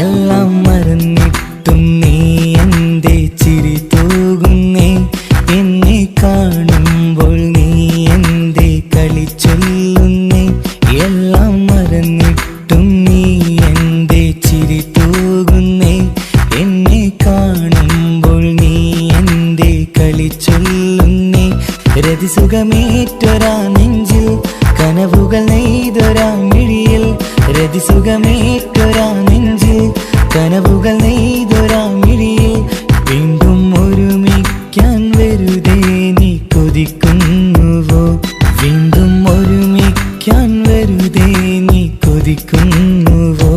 എല്ലാം മറന്നിട്ടും നീ എന്തേ ചിരി തൂകുന്നേ? എന്നെ കാണുമ്പോൾ നീ എന്തേ കളി ചൊല്ലുന്നേ? എല്ലാം മറന്നിട്ടും നീ എന്തേ ചിരി തൂകുന്നേ? എന്നെ കാണുമ്പോൾ നീ എന്തേ കളി ചൊല്ലുന്നേ? രതിസുഖമേറ്റൊരാ നെഞ്ചിൽ കനവുകൾ നെയ്തൊരാ മിഴിയിൽ, രതിസുഖമേറ്റൊരാ നെഞ്ചിൽ കനവുകൾ നെയ്തൊരാ മിഴിയിൽ, വീണ്ടും ഒരുമിക്കാൻ വെറുതെ നീ കൊതിക്കുന്നുവോ? വീണ്ടും ഒരുമിക്കാൻ വെറുതെ നീ കൊതിക്കുന്നുവോ?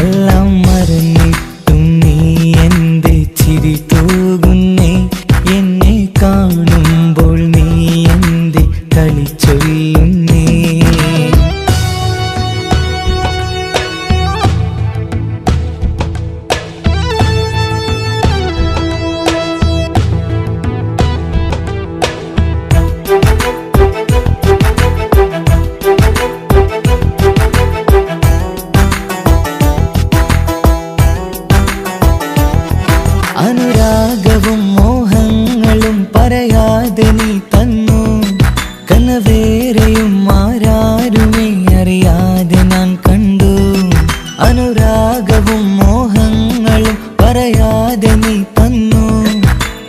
എല്ലാം മറന്നിട്ടും നീ എന്തേ ചിരി തൂകുന്നേ? എന്നെ കാണുമ്പോൾ നീ എന്തേ കളി ചൊല്ലുന്നേ? അനുരാഗവും മോഹങ്ങളും പറയാതെ നീ തന്നു, കനവേറെയും ആരാരുമേ അറിയാതെ ഞാൻ കണ്ടു. അനുരാഗവും മോഹങ്ങളും പറയാതെ നീ തന്നു,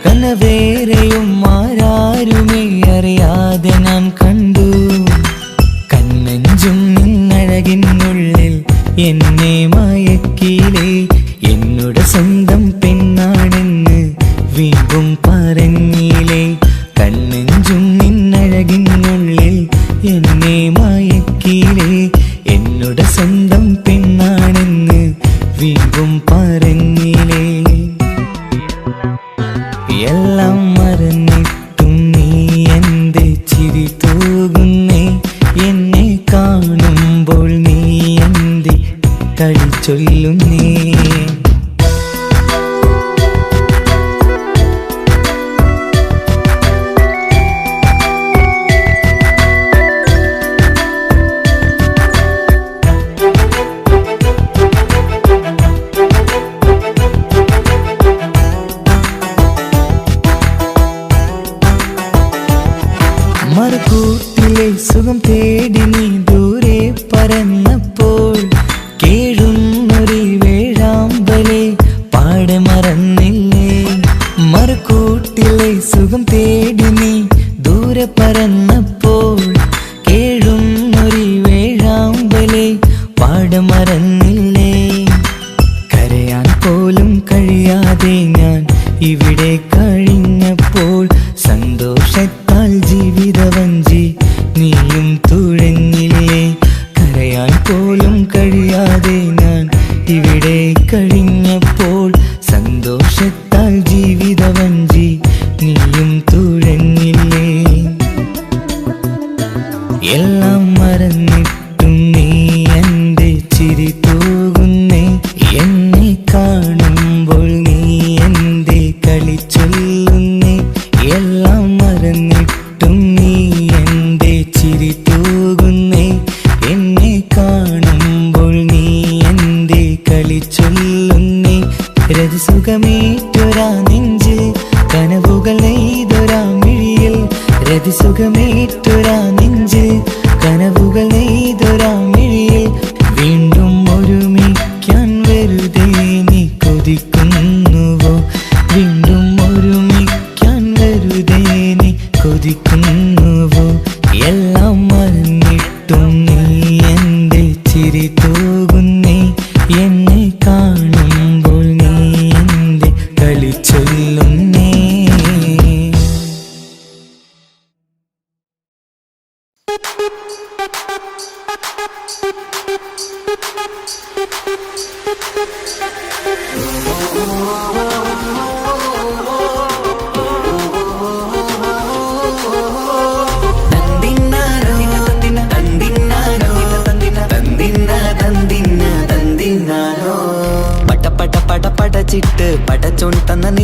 കനവേറെയും ആരാരുമേ അറിയാതെ ഞാൻ കണ്ടു. കണ്ണഞ്ചും നിന്നഴകിനുള്ളിൽ എന്നെ മയക്കിലേ, എന്നോട് സ്വന്തം പെണ്ണാണെന്ന് വീണ്ടും പറഞ്ഞില്ലേ? കണ്ണെഞ്ചും നിന്നഴകിനുള്ളിൽ എന്നെ മയക്കിലേ, എന്നോട് സ്വന്തം പെണ്ണാണെന്ന് വീണ്ടും പറഞ്ഞില്ലേ? എല്ലാം മറന്നിട്ടും നീ എന്തേ ചിരി തൂകുന്നേ? എന്നെ കാണുമ്പോൾ നീ എന്തേ കളി ചൊല്ലുന്നേ? മറുകൂട്ടിലെ സുഖം തേടി നീ ദൂരെ പറന്നപ്പോൾ, കേഴുന്നൊരു വേഴാമ്പലെ പാടെ മറന്നില്ലേ? മറുകൂട്ടിലെ സുഖം തേടി നീ ദൂരെ പറന്നപ്പോൾ, കേഴുന്നൊരു വേഴാമ്പലെ പാടെ മറന്നില്ലേ? കരയാൻ പോലും കഴിയാതെ ഞാൻ ഇവിടെ കഴിഞ്ഞപ്പോൾ, സന്തോഷത്താൽ ജീവിതവഞ്ചി നീയും തുഴഞ്ഞില്ലേ? കരയാൻ പോലും കഴിയാതെ ഞാൻ ഇവിടെ കഴിഞ്ഞപ്പോൾ, സന്തോഷത്താൽ ജീവിതവഞ്ചി നീയും തുഴഞ്ഞില്ലേ? എല്ലാം മറന്നിട്ടും നീ എന്തേ ചിരി തൂകുന്നേ? എന്നെ കാണുമ്പോൾ നീ എന്തേ കളി ചൊല്ലുന്നേ? എല്ലാം മറന്നിട്ടും നീ എന്തേ ചിരി തൂകുന്നേ? എന്നെ കാണുമ്പോൾ നീ എന്തേ കളി ചൊല്ലുന്നേ? രതിസുഖമേറ്റൊരാ നെഞ്ചിൽ കനവുകൾ നെയ്തൊരാ മിഴിയിൽ, രതിസുഖമേറ്റൊരാ നെഞ്ചിൽ കനവുകൾ നെയ്തൊരാ മിഴിയിൽ, വീണ്ടും ഒരുമിക്കാൻ വെറുതെ നീ കൊതിക്കുന്നുവോ? വീണ്ടും ഒരുമിക്കാൻ വെറുതെ നീ കൊതിക്കുന്നുവോ? എല്ലാം മറന്നിട്ടും നീ എന്തേ ചിരി തൂകുന്നേ? എന്നെ കാണുമ്പോൾ നീ എന്തേ കളി ചൊല്ലുന്നേ?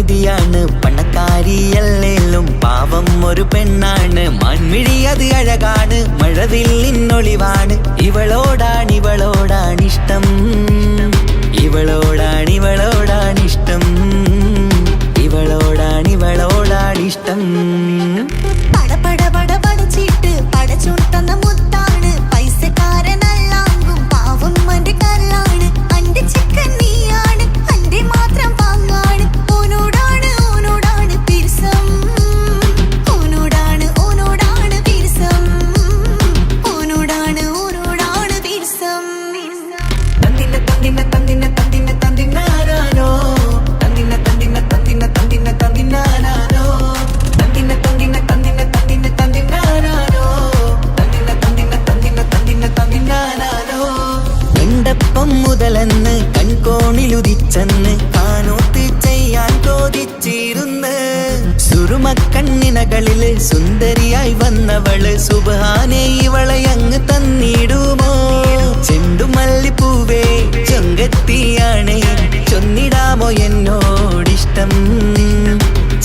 നിധിയാണ്. പണക്കാരിയല്ലേലും പാവം ഒരു പെണ്ണാണ്. മാൻമിഴി അത് അഴകാണ്, മഴവില്ലിന്നൊളിവാണ്. ഇവളോടാണിഷ്ടം, ഇവളോടാണിഷ്ടം, ഇവളോടാണിഷ്ടം. പടപട പടപടച്ചിട്ട് പടച്ചോൻ തന്ന മുത്താണ്. പൈസക്കാരനല്ലാങ്കും പാവം അന്റെ കല്ലാണ്. അന്റെ ചിക്കൻ നീയാണ്, അന്റെ മാത്രം പാങ്ങാണ്. ഓനോടാണ് പിരിസം, ഓനോടാണ് പിരിസം, ഓനോടാണ് പിരിസം. തന്തിന തന്തിന തന്തിന തന്തിന തന്തിനാനോ, തന്തിന തന്തിന തന്തിന തന്തിന തന്തിനാനോ, തന്തിന തന്തിന തന്തിന തന്തിന തന്തിനാനോ, തന്തിന തന്തിന തന്തിന തന്തിന തന്തിനാനോ. കണ്ടപ്പം മുതലെന്ന് കൺകോണിലുദിച്ചെന്ന് കാനോത്ത് ചെയ്യാൻ ചോദിച്ചിരുന്ന്. സുറുമക്കണ്ണിനകളില് സുന്ദരിയായി വന്നവള് സുബ്ഹാനേ ഇവളെ അങ്ങ് തന്നിടുമോ? ചെണ്ടുമല്ലിപ്പൂവേ ചൊങ്കത്തിയാണ്, ചൊന്നിടാമോ എന്നോടിഷ്ടം?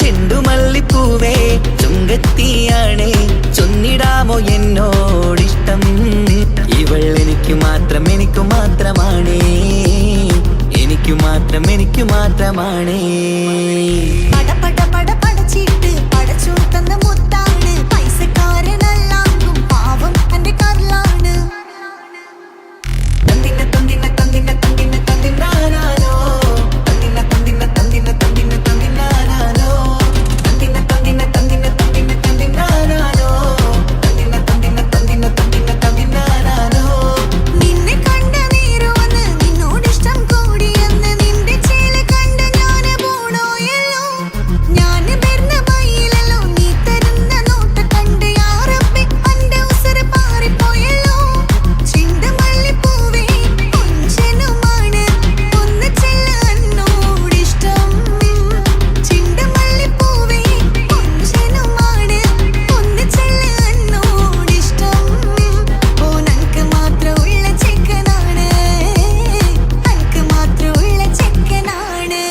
ചെണ്ടുമല്ലിപ്പൂവേ ചൊങ്കത്തിയാണ്, ചൊന്നിടാമോ എന്നോടിഷ്ടം? ഇവൾ എനിക്ക് മാത്രമാണേ, എനിക്ക് മാത്രമാണേ. പടപട പടപടച്ചിട്ട് പടച്ചോൻ തന്ന മുത്താണ്. പൈസക്കാരനല്ലാങ്കും പാവം അന്റെ കല്ലാണ്. തന്തിന തന്തിന തന്തിന തന്തിന തന്തിനാനോ, തന്തിന തന്തിന തന്തിന തന്തിന തന്തിനാനോ, തന്തിന തന്തിന തന്തിന തന്തിന തന്തിനാനോ, തന്തിന തന്തിന തന്തിന തന്തിന തന്തിനാനോ. നിന്നെ കണ്ട നേരമെന്ന് നിന്നോടിഷ്ടം കൂടിയെന്ന് നിന്റെ ചേല കണ്ട് ഞാന് പോണോയല്ലോ. ഞാന് വരുന്ന വഴിയിലല്ലോ നീ തരുന്ന നോട്ട കണ്ട് യാ റബ്ബി അന്റെ ഉസറ് പാറിപ്പോയല്ലോ. ചെണ്ടുമല്ലിപ്പൂവേ കൊഞ്ചനുമാണ്, ഒന്ന് ചെല്ല് എന്നോടിഷ്ടം. ചെണ്ടുമല്ലിപ്പൂവേ കൊഞ്ചനുമാണ്, ഒന്ന് ചെല്ല് എന്നോടിഷ്ടം. ഓനക്ക് മാത്രമുള്ള ചെക്കനാണ്, അനക്ക് മാത്രമുള്ള ചെക്കനാണ്.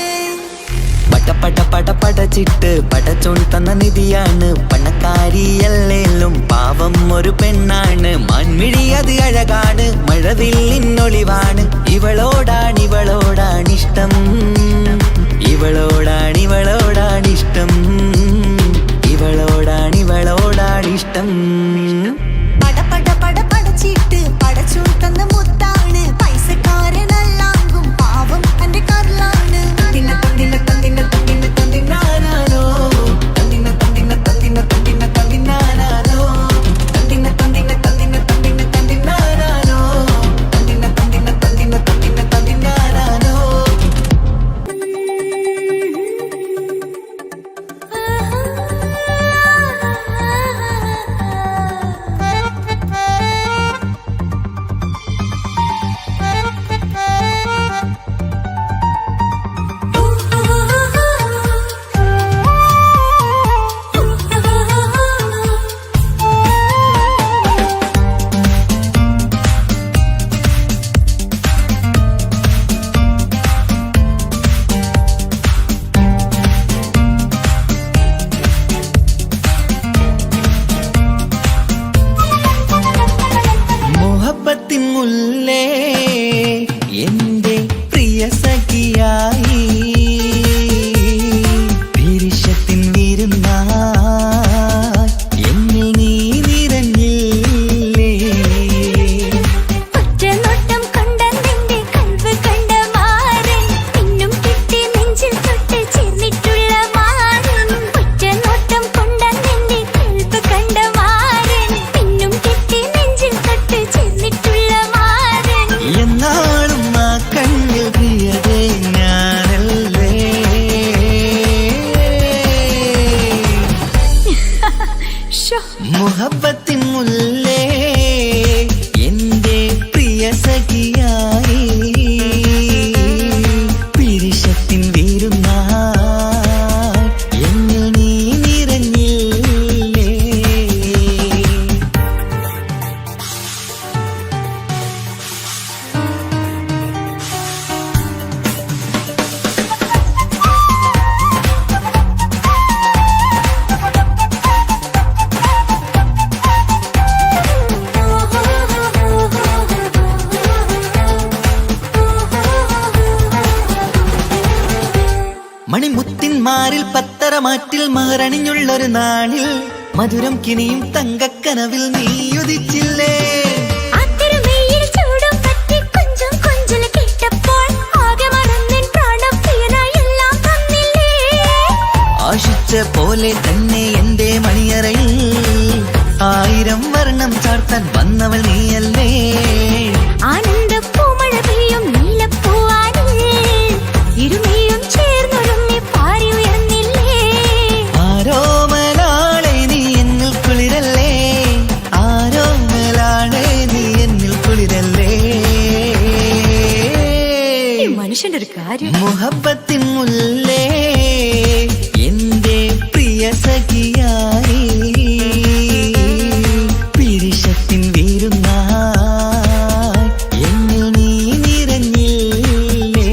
പടപട പടപടച്ചിട്ട് പടച്ചോൻ തന്ന നിധിയാണ്. പണക്കാരിയല്ലേലും പാവം ഒരു പെണ്ണാണ്. മാൻമിഴി അത് അഴകാണ്, മഴവില്ലിന്നൊളിവാണ്. ഇവളോടാണിഷ്ടം, ഇവളോടാണിഷ്ടം, ഇവളോടാണിഷ്ടം. പടപട പടപടച്ചിട്ട് പടച്ചോൻ തന്ന മുത്താണ്. പൈസക്കാരനല്ലാങ്കും പാവം അന്റെ കല്ലാണ്. തന്തിന തന്തിന തന്തിന തന്തിന തന്തിനാനോ, തന്തിന തന്തിന തന്തിന തന്തിന തന്തിനാനോ, തന്തിന തന്തിന തന്തിന തന്തിന തന്തിനാനോ, തന്തിന തന്തിന തന്തിന തന്തിന തന്തിനാനോ. മുഹബത്തിൻ മുല്ലേ എന്റെ പ്രിയ സഖിയായി, പിരിശത്തിൻ വിരുന്നായി എന്നിൽ നീ നിറഞ്ഞില്ലേ? ഒറ്റനോട്ടം കണ്ട നിന്റെ കൽവ് കണ്ട മാരൻ, പിന്നും കിട്ടി നെഞ്ചിൽ തൊട്ട് ചേർന്നിട്ടുള്ള മാരൻ. ഒറ്റനോട്ടം കൊണ്ട നിന്റെ കൽവ് കണ്ട മാരൻ, പിന്നും കിട്ടി നെഞ്ചിൽ തൊട്ട് ചേർന്നിട്ടുള്ള മാരൻ. എന്നാളും ആ കണ്ണിൽ പ്രിയതേ ഞാനല്ലേ? മുഹബത്തിൻ മുല്ലേ എന്റെ പ്രിയ സഖിയായി, പിരിശത്തിൻ വിരുന്നായി എന്നിൽ നീ നിറഞ്ഞില്ലേ? മാറിൽ പത്തരമാറ്റിൽ മഹറണിഞ്ഞുള്ളൊരു നാളിൽ മധുരം കിനിയും തങ്കക്കനവിൽ നീയുദിച്ചില്ലേ. ആശിച്ച പോലെ തന്നെ എന്റെ മണിയറയിൽ 1000 വർണ്ണം ചാർത്താൻ വന്നവൾ നീയല്ലേ. ആനന്ദപ്പൂമഴ പെയ്യും നീലപ്പൂവാനിൽ ഇരുമയും ചേർന്നൊരുമ്മി പാരി ഉയർന്നില്ലേ. ആരോമലാളെ നീ എന്നിൽ കുളിരല്ലേ, ആരോമലാളെ നീ എന്നിൽ കുളിരല്ലേ. മനുഷ്യന്റെ ഒരു കാര്യം. മുഹബത്തിൻ മുല്ലേ എന്റെ പ്രിയ സഖിയായി പിരിശത്തിൻ വീരുന്നായി എന്നിൽ നീ നിറഞ്ഞില്ലേ.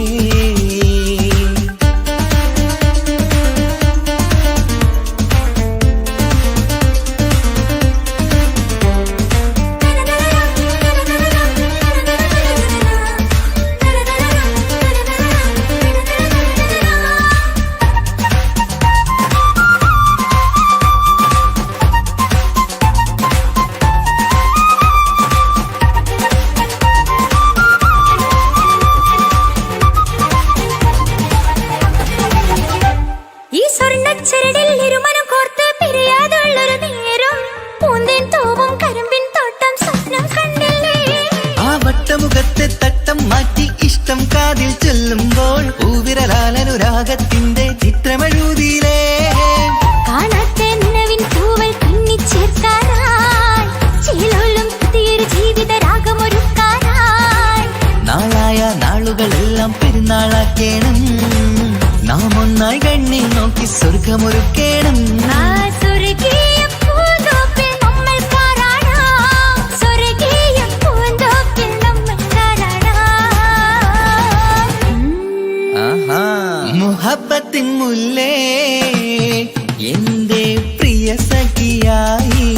ഈ സ്വർണ്ണച്ചരടിൽ ഇരുമനം കോർത്ത് പിരിയാതുള്ളൊരു നേരം പൂന്തേൻ തോവും കരിമ്പിൻ തോട്ടം സ്വപ്നം കണ്ടില്ലേ. ആ വട്ടമുഖത്തെ തട്ടം മാറ്റി ഇഷ്ടം കാതിൽ ചൊല്ലുമ്പോൾ പൂവിരലാലനുരാഗത്തിന്റെ ചിത്രമെഴുതിയിലേ. കാണാത്ത നനവിൻ തൂവൽ കണ്ണിച്ചേർക്കാനായി ചീലോലും പുതിയൊരു ജീവിത രാഗമൊരുക്കാനായി നാളായ നാളുകളെല്ലാം പെരുന്നാളാക്കേണം, നാം ഒന്നായി കണ്ണിൽ നോക്കി സ്വർഗമൊരുക്കേണം. ആ സ്വർഗീയ പൂന്തോപ്പിൽ നമ്മൾ കാണാം, സ്വർഗീയ പൂന്തോപ്പിൽ നമ്മൾ കാണാം. ആഹാ. മുഹബത്തിൻ മുല്ലേ എന്റെ പ്രിയ സഖിയായി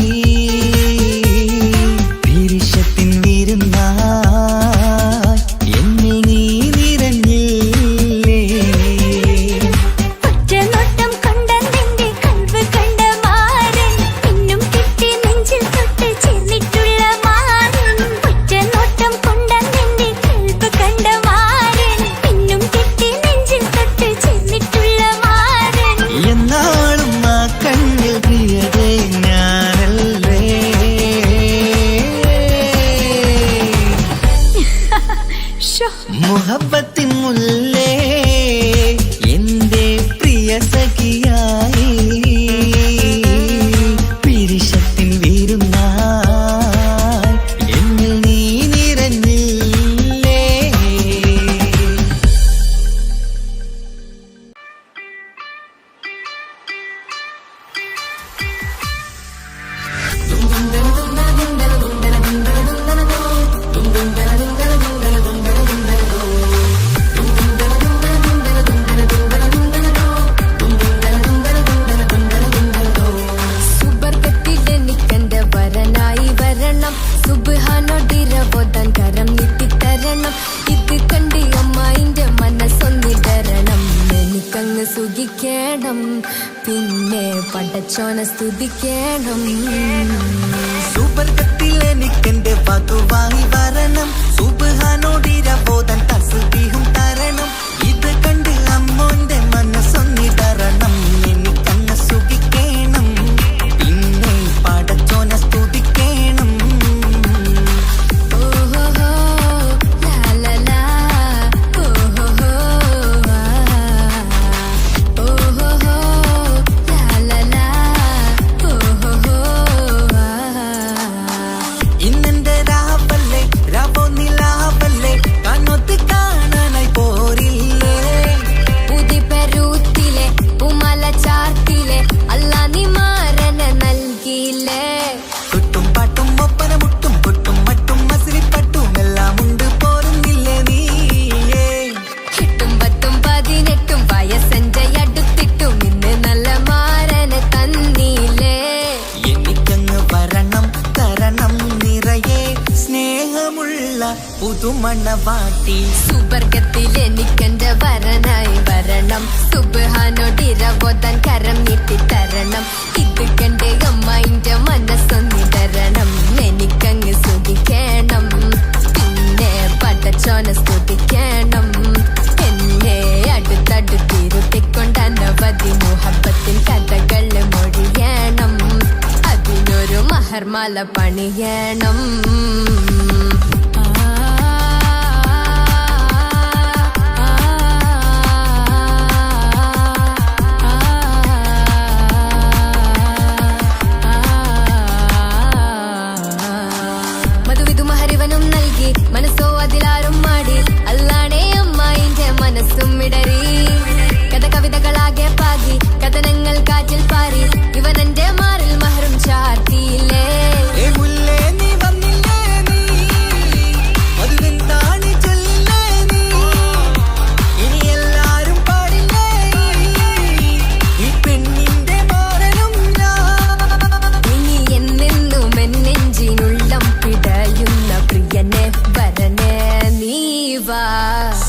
പിരിശത്തിൻ വീരുന്നായി എന്നിൽ നീ നിറഞ്ഞില്ലേ. ഒറ്റനോട്ടം കൊണ്ട നിന്റെ കൽവ് കണ്ട മാരൻ പിന്നും കിട്ടി നെഞ്ചിൽ തൊട്ട് ചേർന്നിട്ടുള്ള മാരൻ. ഒറ്റനോട്ടം കൊണ്ട നിന്റെ കൽവ് കണ്ട മാരൻ പിന്നും കിട്ടി നെഞ്ചിൽ തൊട്ട് ചേർന്നിട്ടുള്ള മാരൻ. എന്നാളും ആ കണ്ണിൽ പ്രിയതേ ഞാനല്ലേ. മുഹബത്തിൻ മുല്ലേ എന്റെ പ്രിയ സഖിയായി പിരിശത്തിൻ വീരുന്നായി എന്നിൽ നീ നിറഞ്ഞില്ലേ. സുബർക്കത്തിലെനിക്കെന്റെ വരനായി വരണം, സുബ്ഹാനോടിരവോദാൻ കരം നീട്ടിത്തരണം. ഇത് കണ്ട് അമ്മായിന്റെ മനസ്സൊന്നിടരണം, എനിക്കങ്ങ് സുഖിക്കണം, പിന്നെ പടച്ചോനെ സ്തുതിക്കണം. സുബർക്കത്തിൽ എനിക്കെന്റെ വധുവായി വരണം, സുബ്ഹാനോടിരവോദാൻ തസ്ബീഹും തരണം. ഇത് കണ്ട് അമ്മോന്റെ മനസ്സൊന്നിടരണം, എനിക്കങ്ങ് സുഖിക്കണം, പിന്നെ പടച്ചോനെ സ്തുതിക്കണം. ഓഹോഹോ ലാലലാ, ഓഹോഹോ ഓഹോഹോ ലാലലാ, ഓഹോഹോ. ഇന്നെന്റെ രാവല്ലേ രാവോ നിലാവല്ലേ കാണൊത്ത് കാണാനായി പോരി പുതുമണവാട്ടി. സുബർഗത്തിൽ എനിക്കെന്റെ വരനായി വരണം, സുബ്ഹാനോടിരവോതാൻ കരം നീട്ടി തരണം. ഇത് കണ്ട് അമ്മായിന്റെ മനസ്സൊന്നിടരണം, എനിക്കങ്ങ് സുഖിക്കണം, പിന്നെ പടച്ചോനെ സ്തുതിക്കണം. എന്നെ അടുത്തടുത്തിരുത്തിക്കൊണ്ട് അനവധി മുഹബത്തിൻ കഥകൾ മൊഴിയണം, അതിനൊരു മഹർമാല പണിയണം. മനസ്സോ അതിലാരും മാടി, അല്ലാണേ അമ്മായിന്റെ മനസ്സും ഇടറി. കവിതകളാകെ പാകി, കഥനങ്ങൾ കാറ്റിൽ പാറി, ഇവനെന്റെ മാറിൽ മഹറും ചാർത്തിയില്ലേ.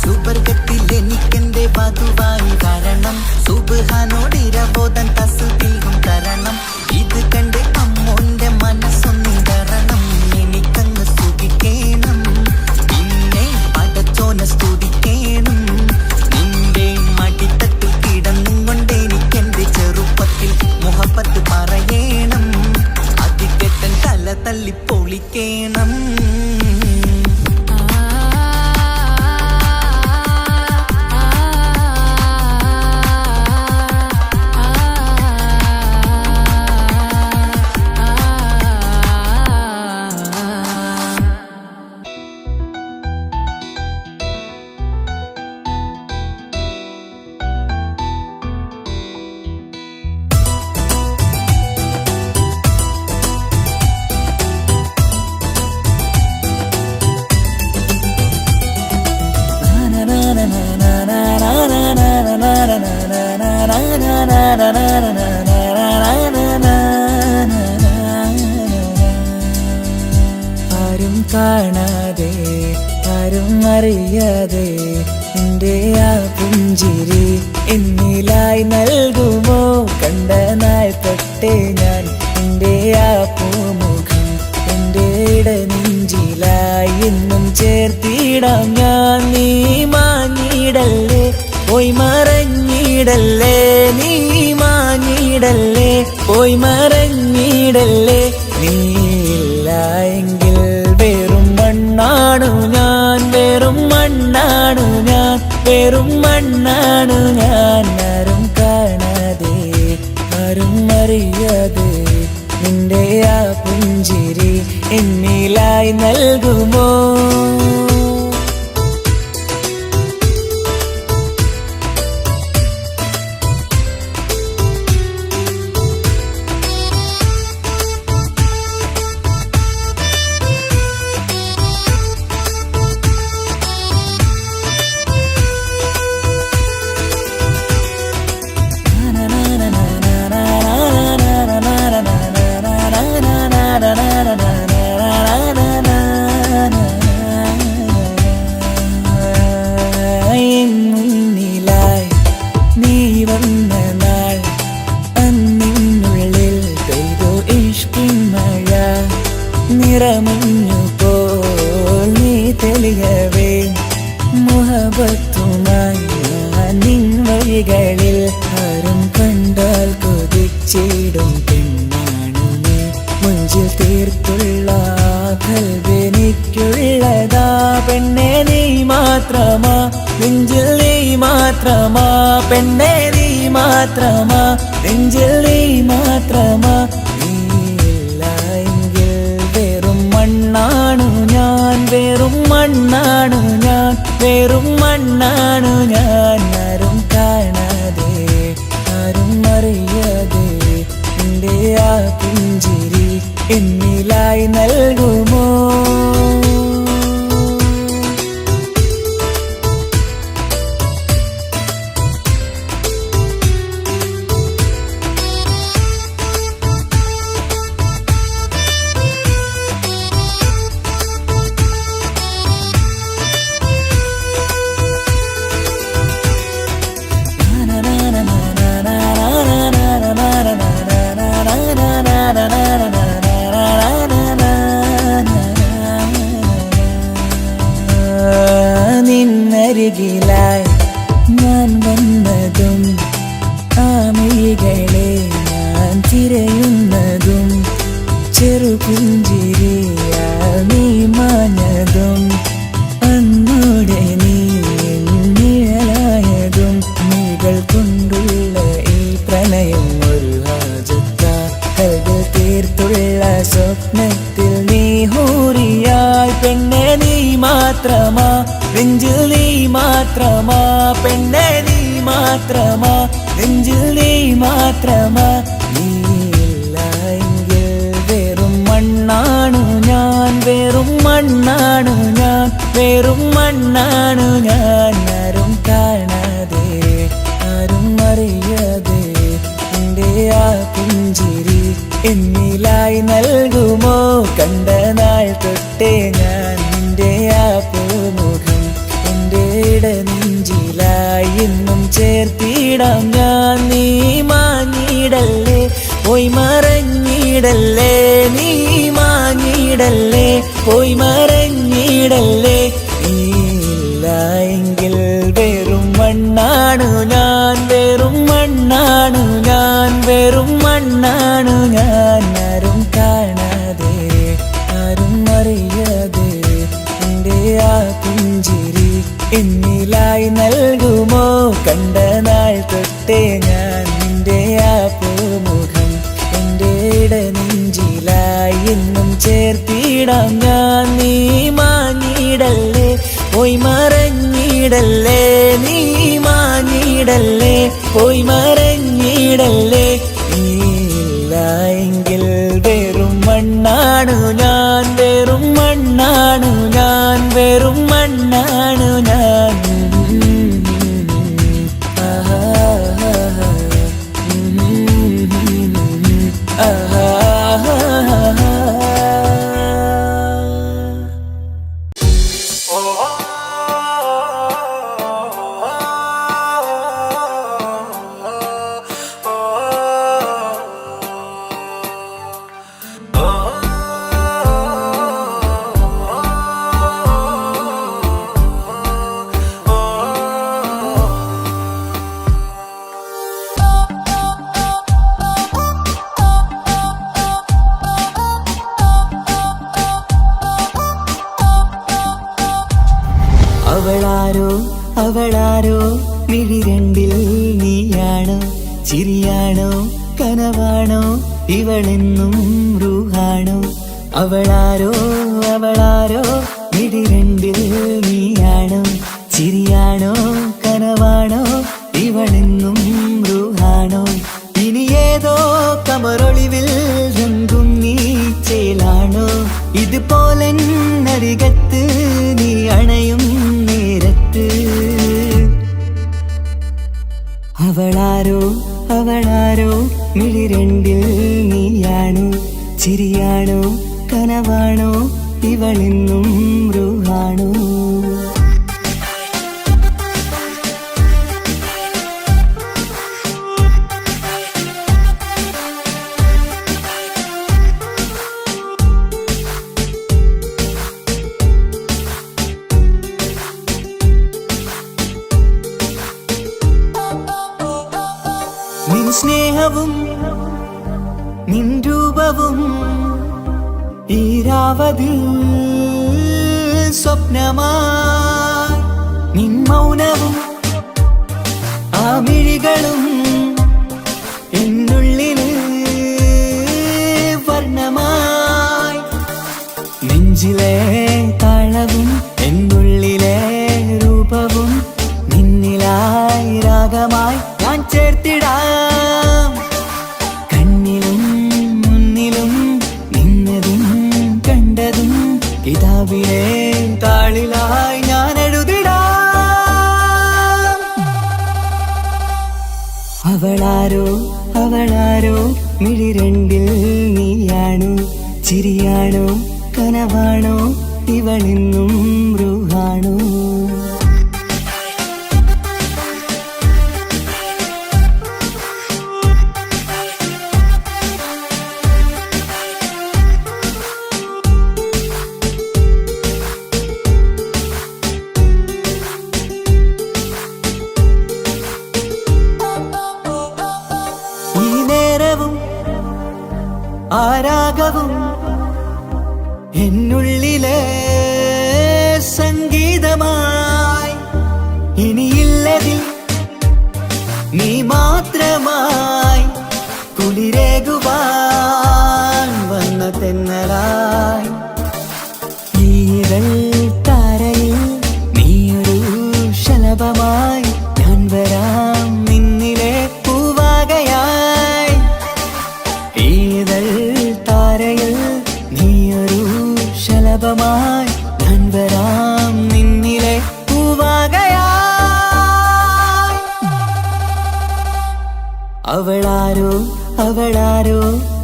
സുബർഗത്തിൽ എനിക്കെന്റെ വധുവായി വരണം, സുബ്ഹാനോടിരവോതാൻ തസ്ബീഹും തരണം. ഇത് കണ്ട് അമ്മോന്റെ മനസ്സൊന്നിടരണം, എനിക്കങ്ങ് സുഖിക്കണം, പിന്നെ പടച്ചോനെ സ്തുതിക്കണം. നിന്റെ മടിത്തട്ടിൽ കിടന്നും കൊണ്ട് എനിക്കെന്റെ ചെറുപ്പത്തിൽ മുഹബത്ത് പറയണം, അതികെട്ടൻ തല തല്ലി പൊളിക്കണം. ആരും കാണാതെ ആരും അറിയാതെ എൻ്റെ ആ പുഞ്ചിരി എന്നിലായി നൽകുമോ? കണ്ട നാൾ തൊട്ടേ ഞാൻ എൻ്റെ ആ പൂമുഖം എൻ്റെ ഇടനെഞ്ചിലായി എന്നും ചേർത്തിടാം ഞാൻ. നീ മാഞ്ഞിടല്ലേ, പോയി മറഞ്ഞിടല്ലേ, നീ മാഞ്ഞിടല്ലേ, പോയി മറഞ്ഞിടല്ലേ. നീയില്ല എങ്കിൽ വെറും മണ്ണാണു ഞാൻ, വെറും മണ്ണാണു ഞാൻ, വെറും മണ്ണാണു ഞാൻ. ആരും കാണാതെ ആരും അറിയാതെ നിന്റെ ആ പുഞ്ചിരി എന്നിലായി നൽകുമോ? മുന്നിലായി നീ വന്ന നാൾ, അന്നിനുള്ളിൽ പെയ്തു ഇഷ്കിൻ മഴ. നിറമഞ്ഞു പോൽ നീ തെളിയവേ, മുഹബത്തുമായി നിൻ വഴികളിൽ. ആരും കണ്ടാൽ കൊതിച്ചിടും പെണ്ണാണു നീ, മുഞ്ചിൽ തീർത്തുള്ള കൽബെനിക്കുള്ളതാ. പെണ്ണെ നീ മാത്രമാ, നെഞ്ചിൽ നീ മാത്രമാ, പെണ്ണെ നീ മാത്രമാ, നെഞ്ചിൽ നീ മാത്രമാ. നീയില്ല എങ്കിൽ വെറും മണ്ണാണു ഞാൻ, വെറും മണ്ണാണു ഞാൻ, വെറും മണ്ണാണു ഞാൻ. ആരും കാണാതെ ആരും അറിയാതെ എൻ്റെ ആ പുഞ്ചിരി എന്നിലായി നൽകുമോ? തിരയുന്നതും ചെറുപുഞ്ചിരിയാൽ നീ മാഞ്ഞതും അന്നോടെ നീ നിഴലായതും നീകൾ കൊണ്ടുള്ള ഈ പ്രണയം ഒരു ഹാജത്ത കൽവിൽ തീർത്തുള്ള സ്വപ്നത്തിൽ നീ ഹൂറിയായി പെണ്ണെ നീ മാത്രമാ നെഞ്ചിൽ നീ മാത്രമാ പെണ്ണെ നീ മാത്രമാ നെഞ്ചിൽ നീ മാത്രമാ നീയില്ല എങ്കിൽ വെറും മണ്ണാണു ഞാൻ വെറും മണ്ണാണു ഞാൻ വെറും മണ്ണാണു ഞാൻ ആരും കാണാതെ ആരും അറിയാതെ എൻ്റെ ആ പുഞ്ചിരി എന്നിലായി നൽകുമോ കണ്ട നാൾ തൊട്ടേ ഞാൻ നിന്റെ ആ പൂമുഖം എൻ്റെ ഇടനെഞ്ചിലായി എന്നും ചേർത്തിടാം ഞാൻ നീ മാഞ്ഞിടല്ലേ പോയി മറഞ്ഞിടല്ലേ നീ മാഞ്ഞിടല്ലേ പോയി മറഞ്ഞിടല്ലേ നീയില്ല എങ്കിൽ വെറും മണ്ണാണു ഞാൻ വെറും മണ്ണാണു ഞാൻ വെറും മണ്ണാണു ഞാൻ ആരും കാണാതെ ആരും അറിയാതെ എൻ്റെ ആ പുഞ്ചിരി എന്നിലായി നൽകുമോ കണ്ട നാൾ തൊട്ടേ ഞാൻ നിന്റെ ആ പൂമുഖം എൻ്റെ ഇടനെഞ്ചിലായി എന്നും ചേർത്തിടാം ഞാൻ നീ മാഞ്ഞിടല്ലേ പോയി മറഞ്ഞിടല്ലേ നീ മാഞ്ഞിടല്ലേ പോയി മറഞ്ഞിടല്ലേ നീയില്ല എങ്കിൽ വെറും മണ്ണാണു ഞാൻ വെറും മണ്ണാണു ഞാൻ വെറും മണ്ണാണു ഞാൻ അവളാരോ അവളാരോ മിഴി രണ്ടിൽ നീയാണോ ചിരിയാണോ കനവാണോ ഇവളെന്നും റൂഹാണോ അവളാരോ അവളാരോ മിഴി രണ്ടിൽ നീയാണോ ചിരിയാണോ കനവാണോ ഇവളെന്നും റൂഹാണോ ഇനി ഏതോ കമറൊളിവിൽ രംഗും നീ ചേലാണോ ഇതുപോലെ നരികത്ത് നീ അണയും നേരത്ത് അവളാരോ അവളാരോ മിഴി രണ്ടിൽ നീയാണോ ചിരിയാണോ കനവാണോ ഇവളെന്നും റൂഹാണോ നിൻ സ്നേഹവും നിൻ രൂപവും ഈരാവതിൽ സ്വപ്നമായി നിൻ മൗനവും ആ മിഴികളും എന്നുള്ളിൽ വർണ്ണമായി നെഞ്ചിലെ താളവും എന്നുള്ളിലെ രൂപവും നിന്നിലായി രാഗമായി ഞാൻ ചേർത്തിടാം കണ്ണിലും മുന്നിലും നിന്നതും കണ്ടതും കിതാബിലെ താളിലായി ഞാൻ എഴുതിടാം അവളാരോ അവളാരോ മിഴി രണ്ടിൽ നീയാണോ ചിരിയാണോ കനവാണോ ഇവളെന്നും റൂഹാണോ ആരാഗവും എന്നുള്ളിലെ സംഗീതമായി ഇനിയില്ലതിൽ നീ മാത്രമായി കുളിരേകുവാൻ വന്ന തെന്നലായി ഈരൽ താരയിൽ നീയൊരു ശലഭമായി ഞാൻ വരാം നിന്നിലെ പൂവാകയായി ഈരൽ താരയിൽ നീയൊരു ശലഭമായി ഞാൻ വരാം നിന്നിലെ പൂവാകയായി അവളാരോ അവളാരോ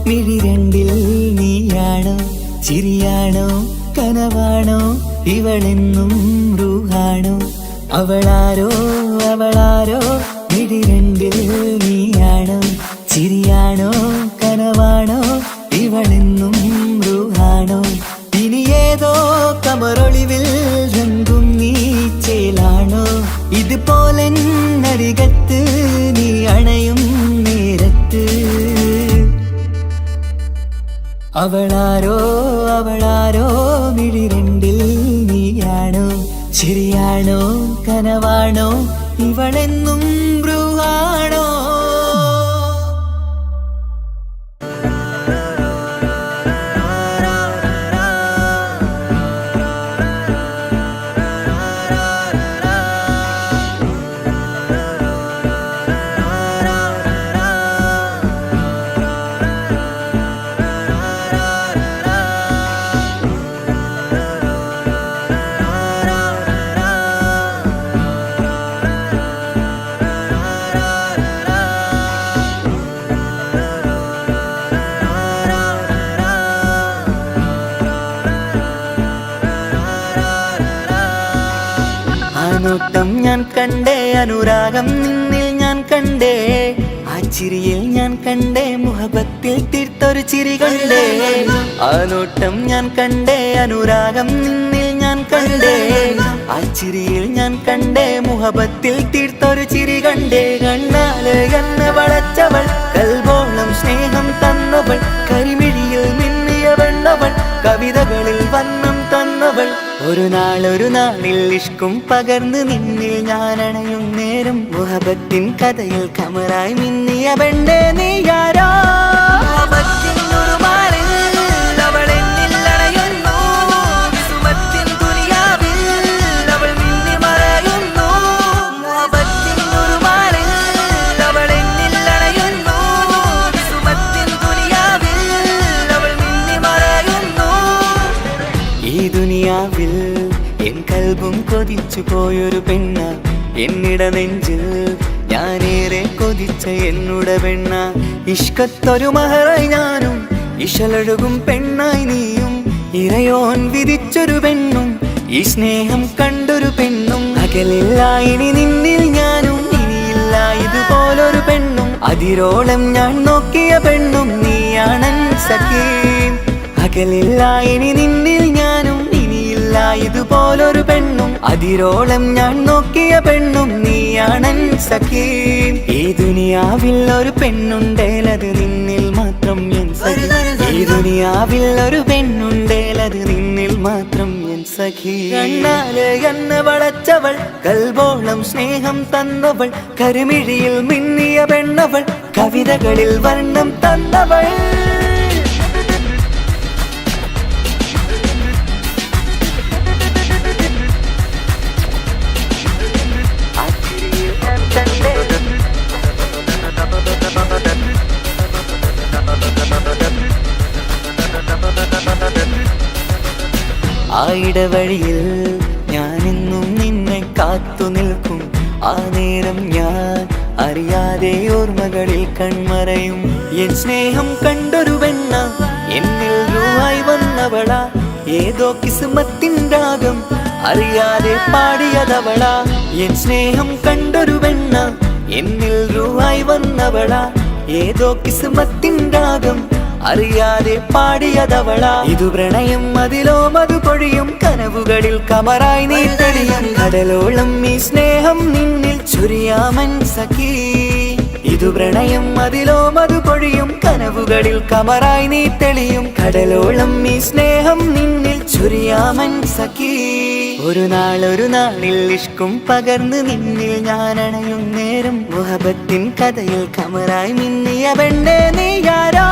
മിഴിരണ്ടിൽ നീയാണോ ചിരിയാണോ കനവാണോ ഇവളെന്നും റൂഹാണോ അവളാരോ അവളാരോ മിഴിരണ്ടിൽ നീയാണോ ചിരിയാണോ കനവാണോ ഇവളെന്നും റൂഹാണോ ഇനി ഏതോ കമറൊളിവിൽ രംഗും നീ ചേലാണോ ഇതുപോലെ നരികത്ത് നീ അണയും നേരത്ത് അവളാരോ അവളാരോ മിഴിരണ്ടിൽ നീയാണോ ശരിയാണോ കനവാണോ ഇവളെന്നും ബ്രൂഹാണോ നോട്ടം ഞാൻ കണ്ടേ അനുരാഗം നിന്നിൽ ഞാൻ കണ്ടേ ആ ചിരിയിൽ ഞാൻ കണ്ടേ മുഹബത്തിൽ തീർത്തൊരു ചിരി കണ്ടേ ആ നോട്ടം ഞാൻ കണ്ടേ അനുരാഗം നിന്നിൽ ഞാൻ കണ്ടേ ആ ചിരിയിൽ ഞാൻ കണ്ടേ മുഹബത്തിൽ തീർത്തൊരു ചിരി കണ്ടേ കണ്ണാല് എന്നെ വളച്ചവൾ കൽബോളം സ്നേഹം തന്നവൾ കരിമിഴിയിൽ മിന്നിയ വെണ്ണവൾ കവിതകളിൽ വന്നം തന്നവൾ ഒരു നാളിൽ ഇഷ്കും പകർന്ന് നിന്നിൽ ഞാൻ അണയും നേരം മുഹബത്തിൻ കഥയിൽ കമറായി മിന്നിയ പെണ്ണേ നീയാരോ എൻ കൽബും കൊതിച്ചു പോയൊരു പെണ്ണ എന്നിട നെഞ്ചിൽ ഞാനേറെ കൊതിച്ച എന്നുട പെണ്ണ ഇഷ്കത്തൊരു മഹറായി ഞാനും ഇശലൊഴുകും പെണ്ണായി നീയും ഇറയോൻ വിധിച്ചൊരു പെണ്ണും ഈ സ്നേഹം കണ്ടൊരു പെണ്ണും അകലില്ല ഇനി നിന്നിൽ ഞാനും ഇനിയില്ല ഇതുപോലൊരു പെണ്ണും അതിരോളം ഞാൻ നോക്കിയ പെണ്ണും നീയാണൻ സഖീ അകലില്ല ഇനി നിന്നിൽ ഞാനും ഇതുപോലൊരു പെണ്ണും അതിരോളം ഞാൻ നോക്കിയ പെണ്ണും നീയാണൻ സഖീ ഈ ദുനിയാവിൽ ഒരു പെണ്ണുണ്ടേലത് നിന്നിൽ മാത്രം എൻ സഖി ഈ ദുനിയാവിൽ ഒരു പെണ്ണുണ്ടേലത് നിന്നിൽ മാത്രം എൻ സഖി കണ്ണാല് എന്നെ വളച്ചവൾ കൽബോളം സ്നേഹം തന്നവൾ കരിമിഴിയിൽ മിന്നിയ പെണ്ണവൾ കവിതകളിൽ വർണ്ണം തന്നവൾ ആ ഇടവഴിയിൽ ഞാനെന്നും നിന്നെ കാത്തു നിൽക്കും ആ നേരം ഞാൻ അറിയാതെ ഓർമ്മകളിൽ കൺമറയും എൻ സ്നേഹം കണ്ടൊരു പെണ്ണ എന്നിൽ രൂപായി വന്നവളാ ഏതോ കിസ്മത്തിൻ രാഗം അറിയാതെ പാടിയതവളാ എൻ സ്നേഹം കണ്ടൊരു പെണ്ണ എന്നിൽ രൂപായി വന്നവളാ ഏതോ കിസ്മത്തിൻ രാഗം അറിയാതെ പാടിയതവളാ ഇതു പ്രണയം അതിലോ മധു പൊഴിയും കനവുകളിൽ കമറായി നീ തെളിയും കടലോളം ഈ സ്നേഹം നിന്നിൽ ചൊരിയാമൻ സഖീ പുതുപ്രണയം അതിലോ മധു പൊഴിയും കനവുകളിൽ കമറായി നീ തെളിയും കടലോളം ഈ സ്നേഹം നിന്നിൽ ചൊരിയാമൻ സഖി ഒരു നാളിൽ ഇഷ്കും പകർന്ന് നിന്നിൽ ഞാൻ അണയും നേരം മുഹബത്തിൻ കഥയിൽ കമറായി മിന്നിയ പെണ്ണെ നീയാരോ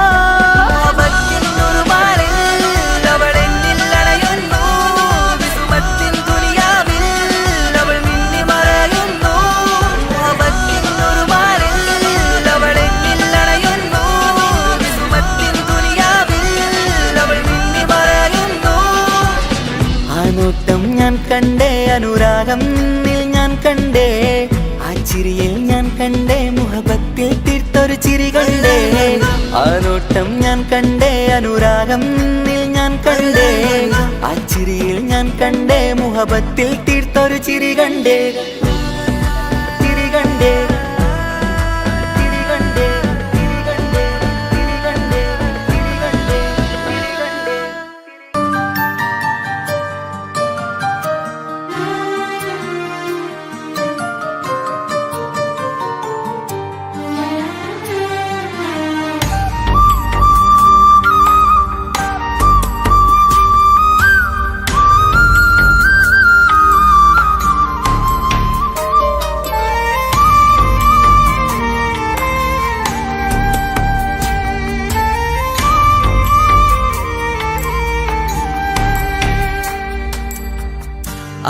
ഞാൻ കണ്ടേ അനുരാഗം നിന്നിൽ ഞാൻ കണ്ടേ ആ ചിരിയിൽ ഞാൻ കണ്ടേ മുഹബത്തിൽ തീർത്തൊരു ചിരി കണ്ടേ ആ നോട്ടം ഞാൻ കണ്ടേ അനുരാഗം നിന്നിൽ ഞാൻ കണ്ടേ ആ ചിരിയിൽ ഞാൻ കണ്ടേ മുഹബത്തിൽ തീർത്തൊരു ചിരി കണ്ടേ ചിരി കണ്ടേ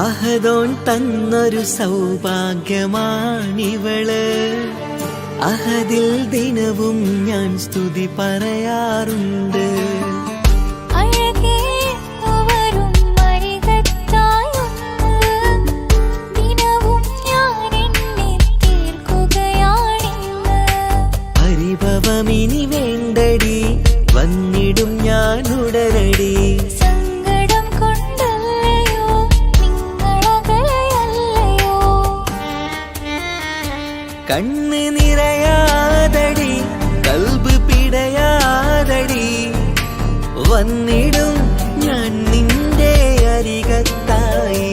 അഹദോൻ തന്നൊരു സൗഭാഗ്യമാണിവള് അഹദിൽ ദിനവും ഞാൻ സ്തുതി പറയാറുണ്ട് പരിഭവമിനി വേണ്ടടി വന്നിടും ഞാൻ ഉടനടി കണ്ണ് നിറയാതടി കൽബ് പിടയാതടി വന്നിടും ഞാൻ നിന്റെ അരികത്തായി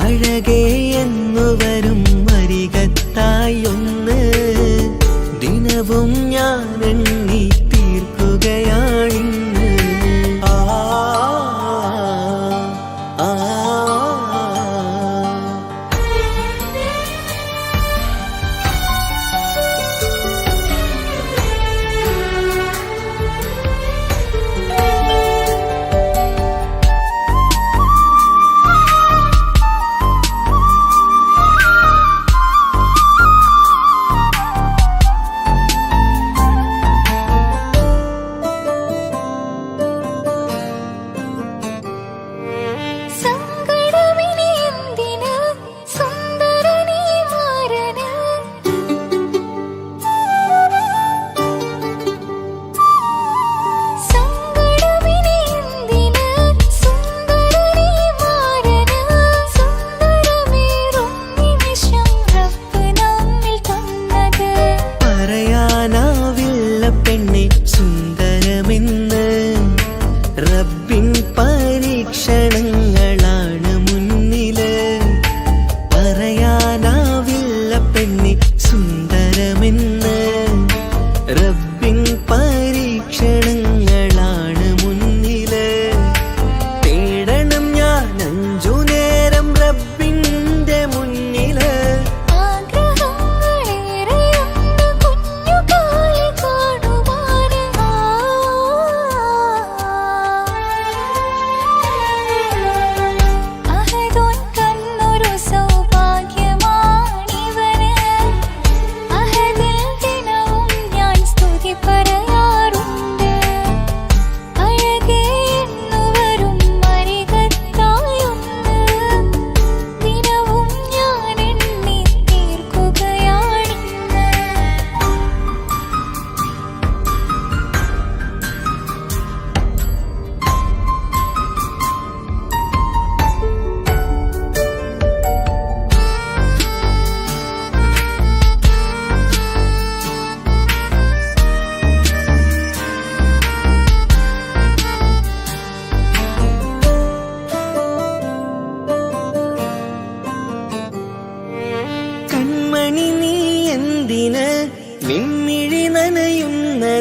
അഴകേ എന്നു വരും അരികത്തായി ഒന്ന് ദിനവും ഞാൻ എണ്ണി തീർക്കുകയാണിന്ന്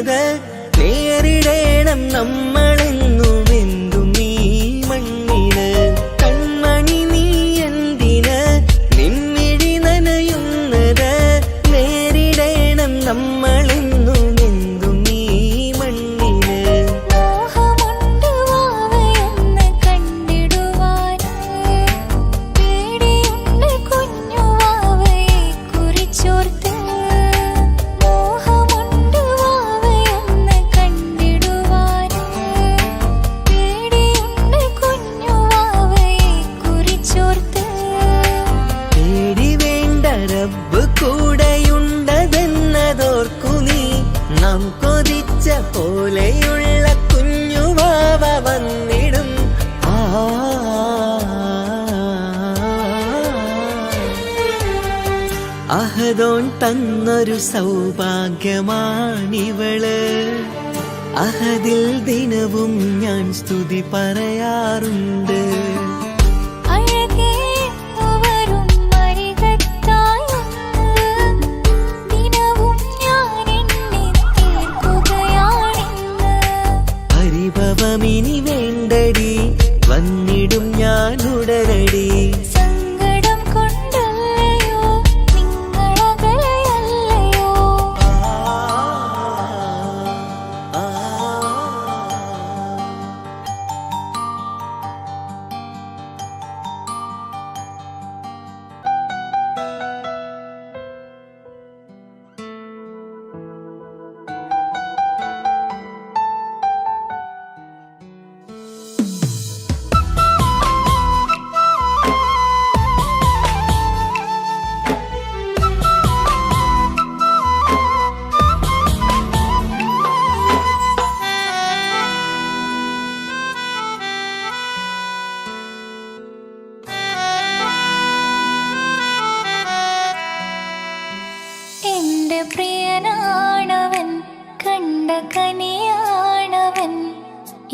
നേരിടേണ്ടത് നേരിടേണം നമ്മളെന്നും എന്തും ഈ മണ്ണിന്. കൺമണി നീ എന്തിന് നിൻമിഴി നനയുന്നത് നേരിടേണം നമ്മളെന്നും എന്തും ഈ മണ്ണിന്. മോഹമുണ്ട് വാവയൊന്ന് കണ്ടിടുവാൻ, പേടിയുണ്ട് കുഞ്ഞു വാവയെ കുറിച്ചോർത്ത്. മോഹമുണ്ട് വാവയൊന്ന് കണ്ടിടുവാൻ, പേടിയുണ്ട് കുഞ്ഞു വാവയെ കുറിച്ചോർത്ത്. പേടി വേണ്ട റബ്ബ് കൂടെയുണ്ടതെന്നതോർക്കു നീ. നാം കൊതിച്ച പോലെയുള്ള കുഞ്ഞുവാവ വന്നിടും. അഹദോൻ തന്നൊരു സൗഭാഗ്യമാണിവള്. അഹദിൽ ദിനവും ഞാൻ സ്തുതി പറയാറുണ്ട്. അഴകേ വരും അരികത്തായൊന്ന്, ദിനവും ഞാൻ എണ്ണി തീർക്കുകയാണിന്ന്. പരിഭവമിനി വേണ്ടടി വന്നിടും ഞാൻ ഉടനടി. സങ്കടം കൊണ്ടല്ലയോ നിങ്ങളകലെയല്ലയോ. എന്റെ പ്രിയനാണവൻ, കണ്ട കനിയാണവൻ,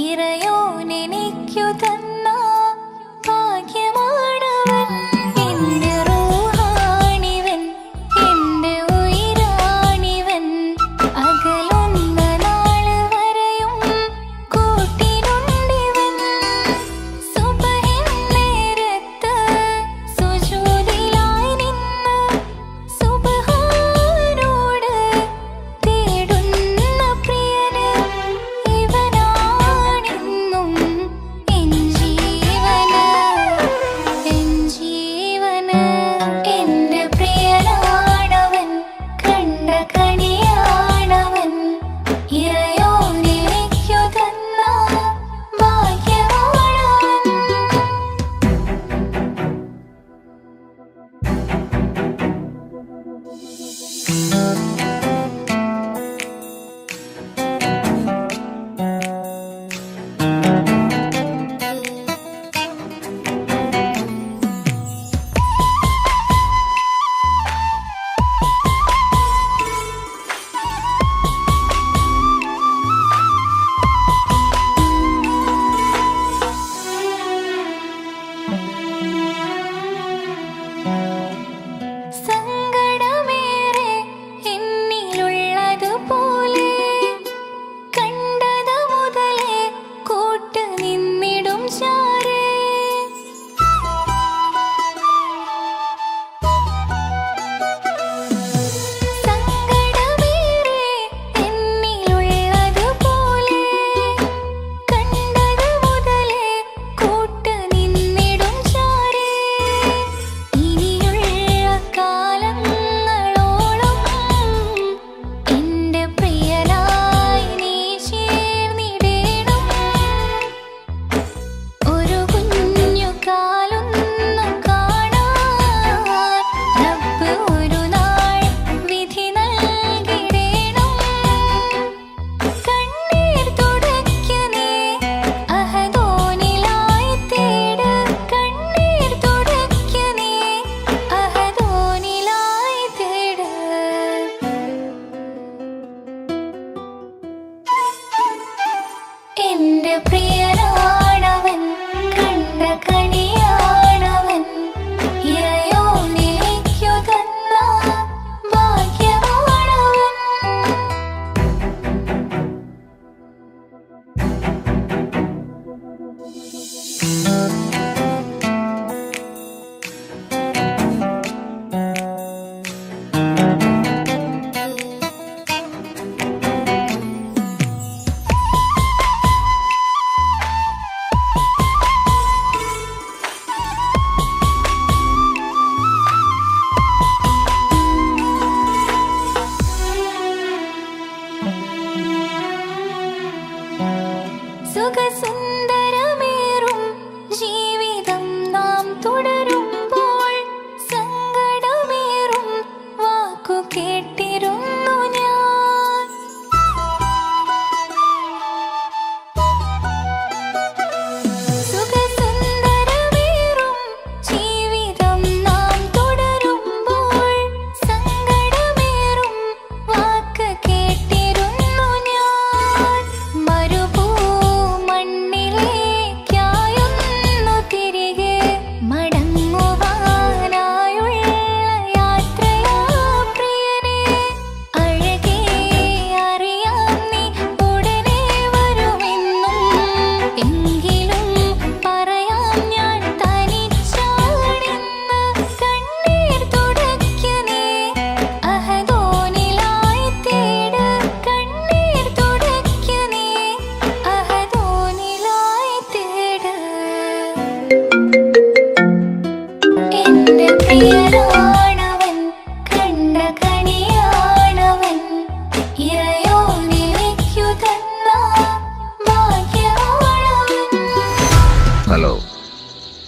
ഇറയോനെനിക്കു തന്ന ഭാഗ്യമാണവൻ. എന്റെ റൂഹാണിവൻ, എന്റെ ഉയിരാണിവൻ, അകലുന്ന നാള് വരെയും കൂട്ടിനുണ്ടിവൻ. സുബഹിൻ നേരത്ത് സുജൂദിലായി നിന്ന് സുബ്ഹാനോട് തേടുന്ന പ്രിയന് ഇവനാണെന്നും എൻ ജീവൻ.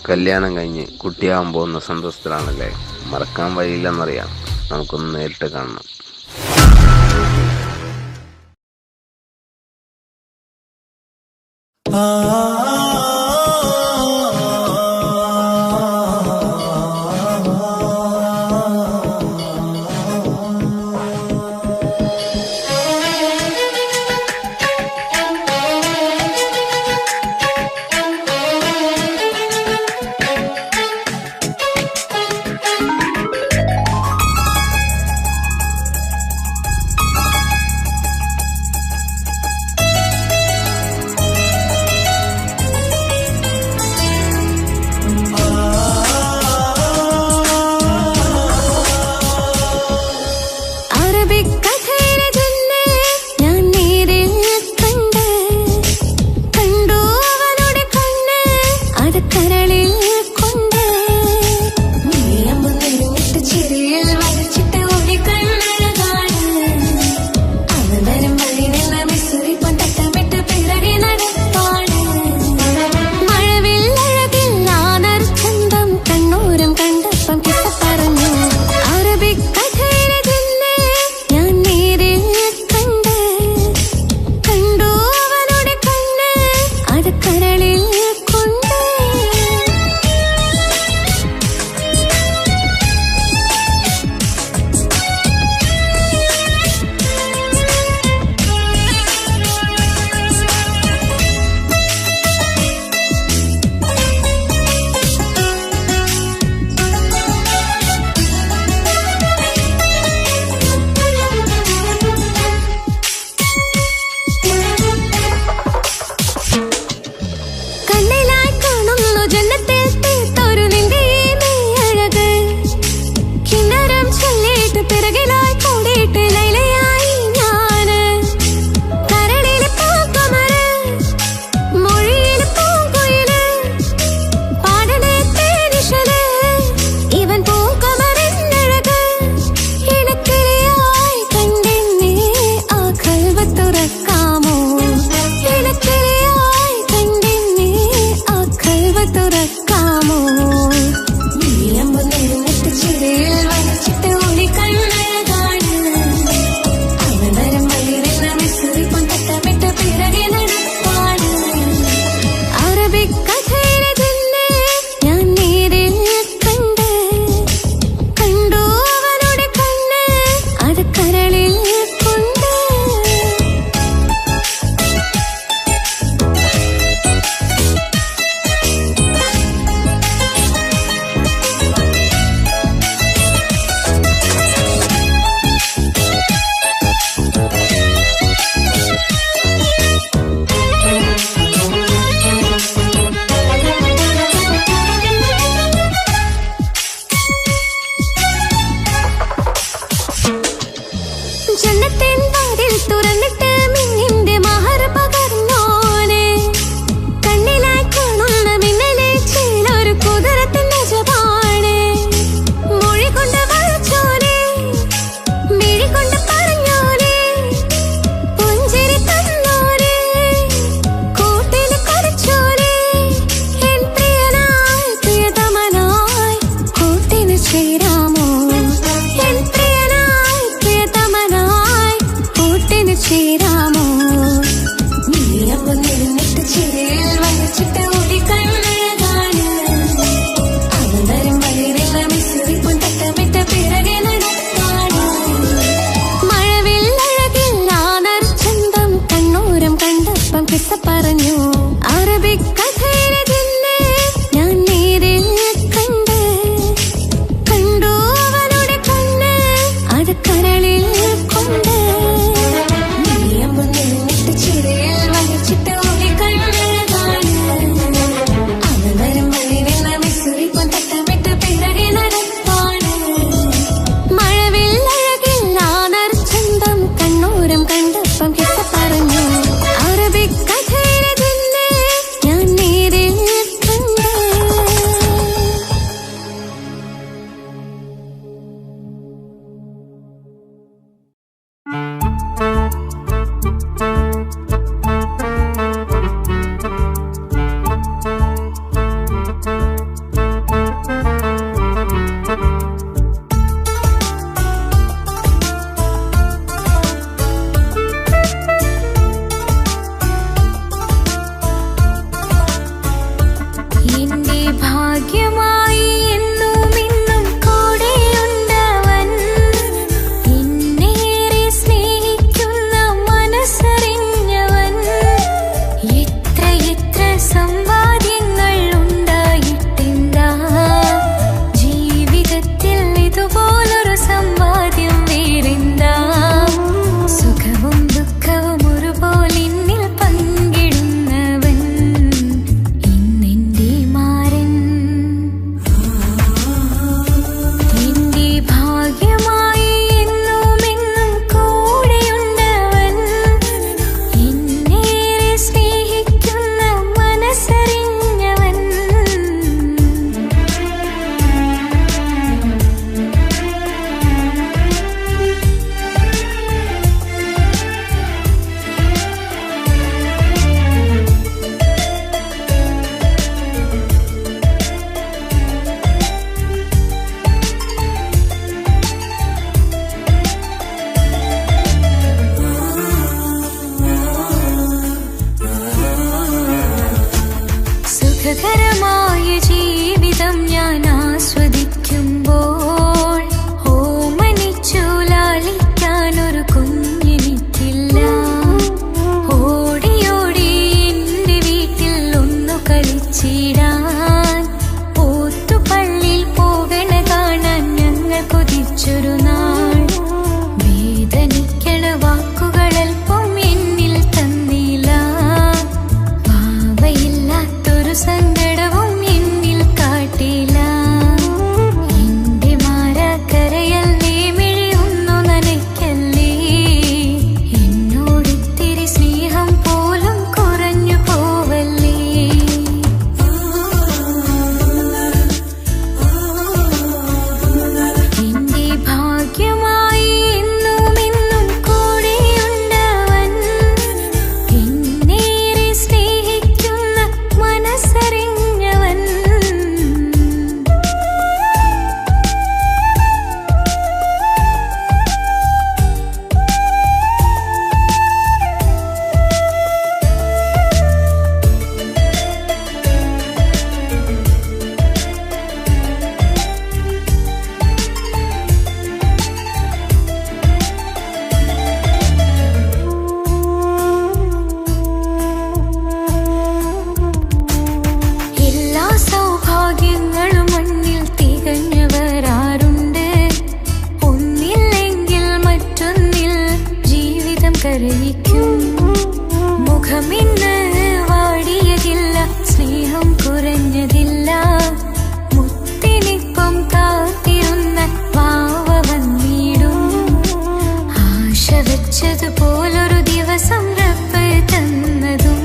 കല്യാണം കഴിഞ്ഞ് കുട്ടിയാകാൻ പോകുന്ന സന്തോഷത്തിലാണല്ലേ? മറക്കാൻ വഴിയില്ലെന്നറിയാം. നമുക്കൊന്ന് നേരിട്ട് കാണണം. കരളിൽ കൊണ്ട് നീ വിളിക്കും. മുഖമിന്ന് വാടിയതില്ല, സ്നേഹം കുറഞ്ഞതില്ല. മുത്തിനിപ്പം കാത്തിരുന്ന വാവ വന്നിടും. ആശ വെച്ചതുപോലൊരു ദിവസം റബ്ബ് തന്നതും.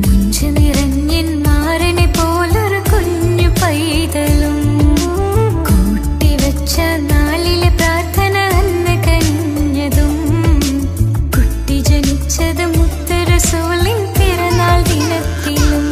മുഞ്ചു നിറഞ്ഞൻ മാറിനെ പോലൊരു കുഞ്ഞു പൈതലും. കൂട്ടിവെച്ച നാളിലെ പ്രാർത്ഥന അന്ന് കനിഞ്ഞതും. കുട്ടി ജനിച്ചത് മുത്ത് റസൂലിൻ പിറന്നാൾ ദിനത്തിലും.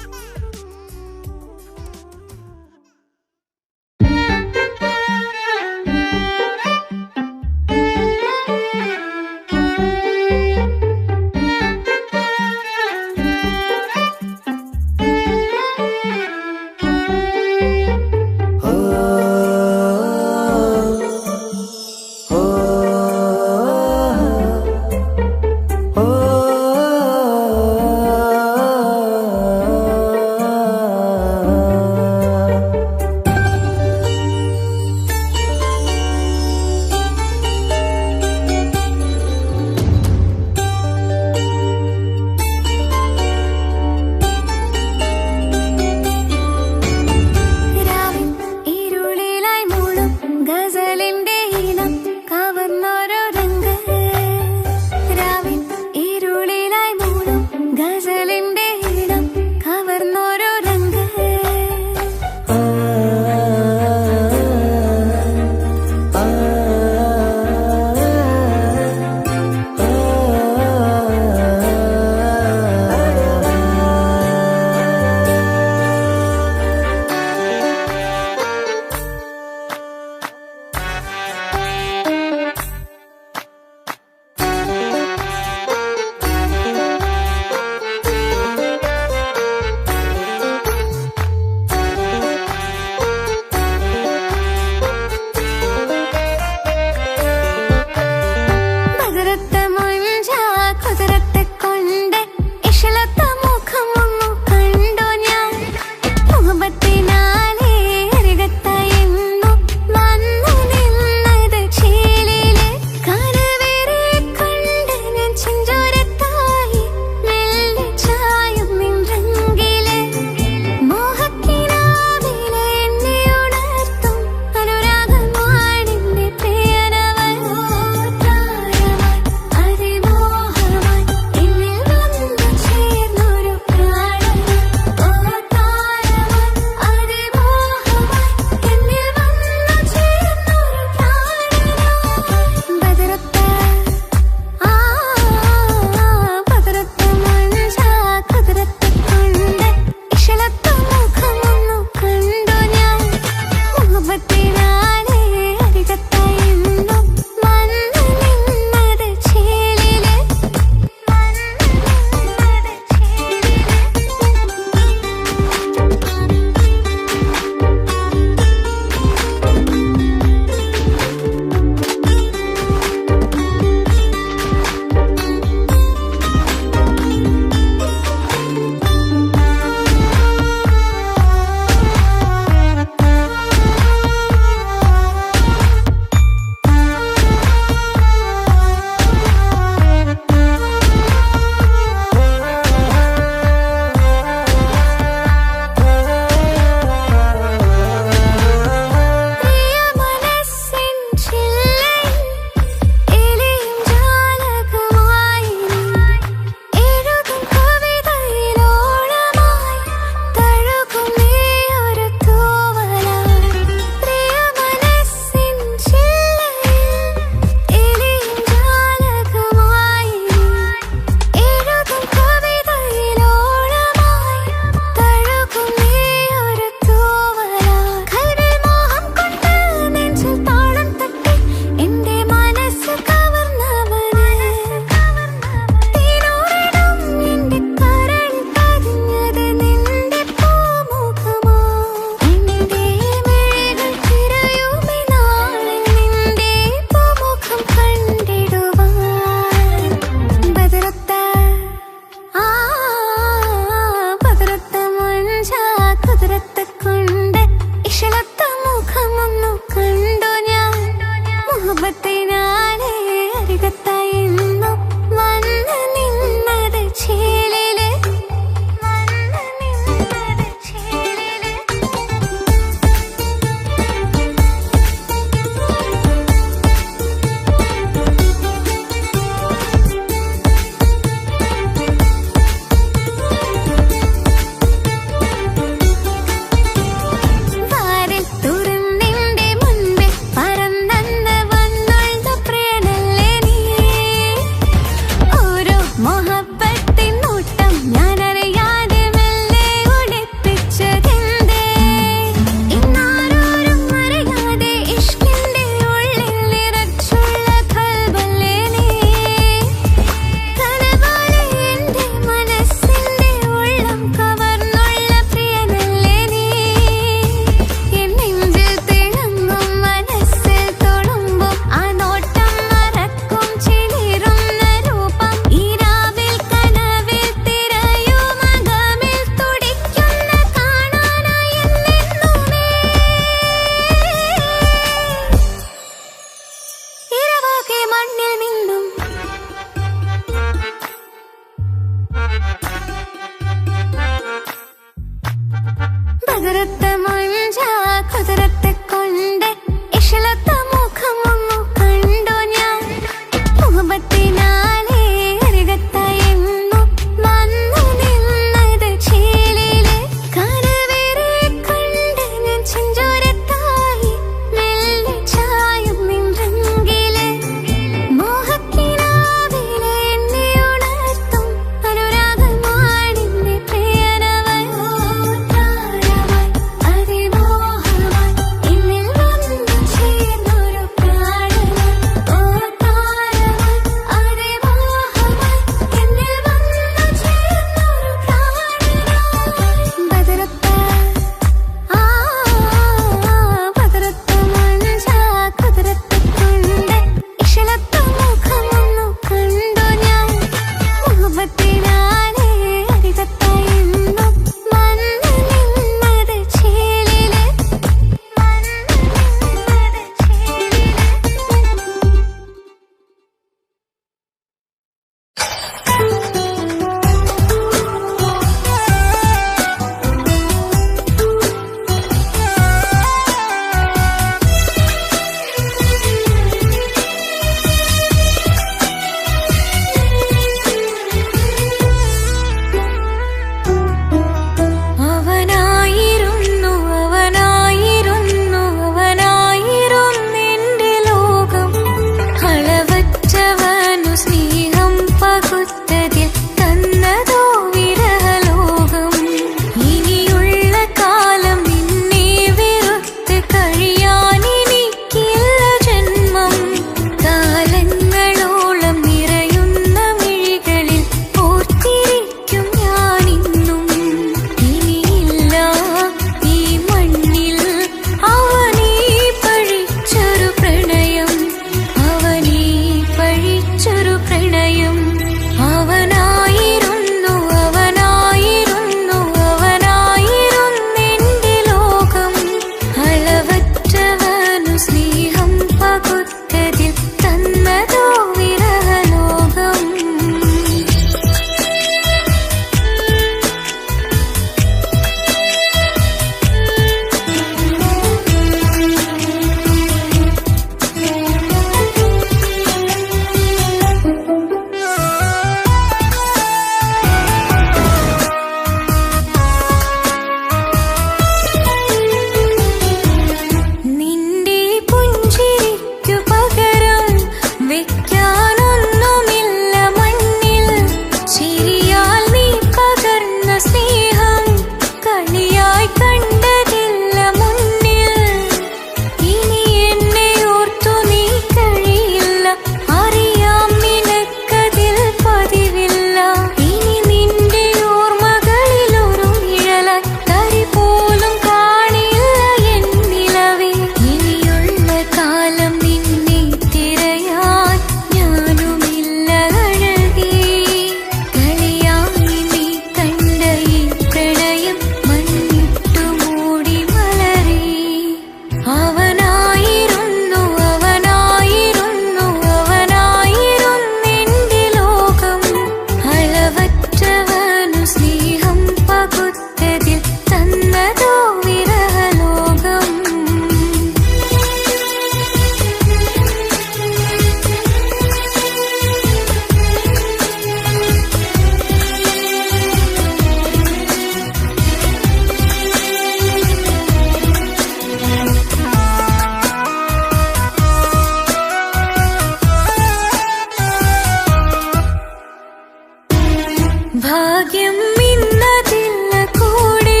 ഭാഗ്യം ഇന്നതില്ല കൂടെ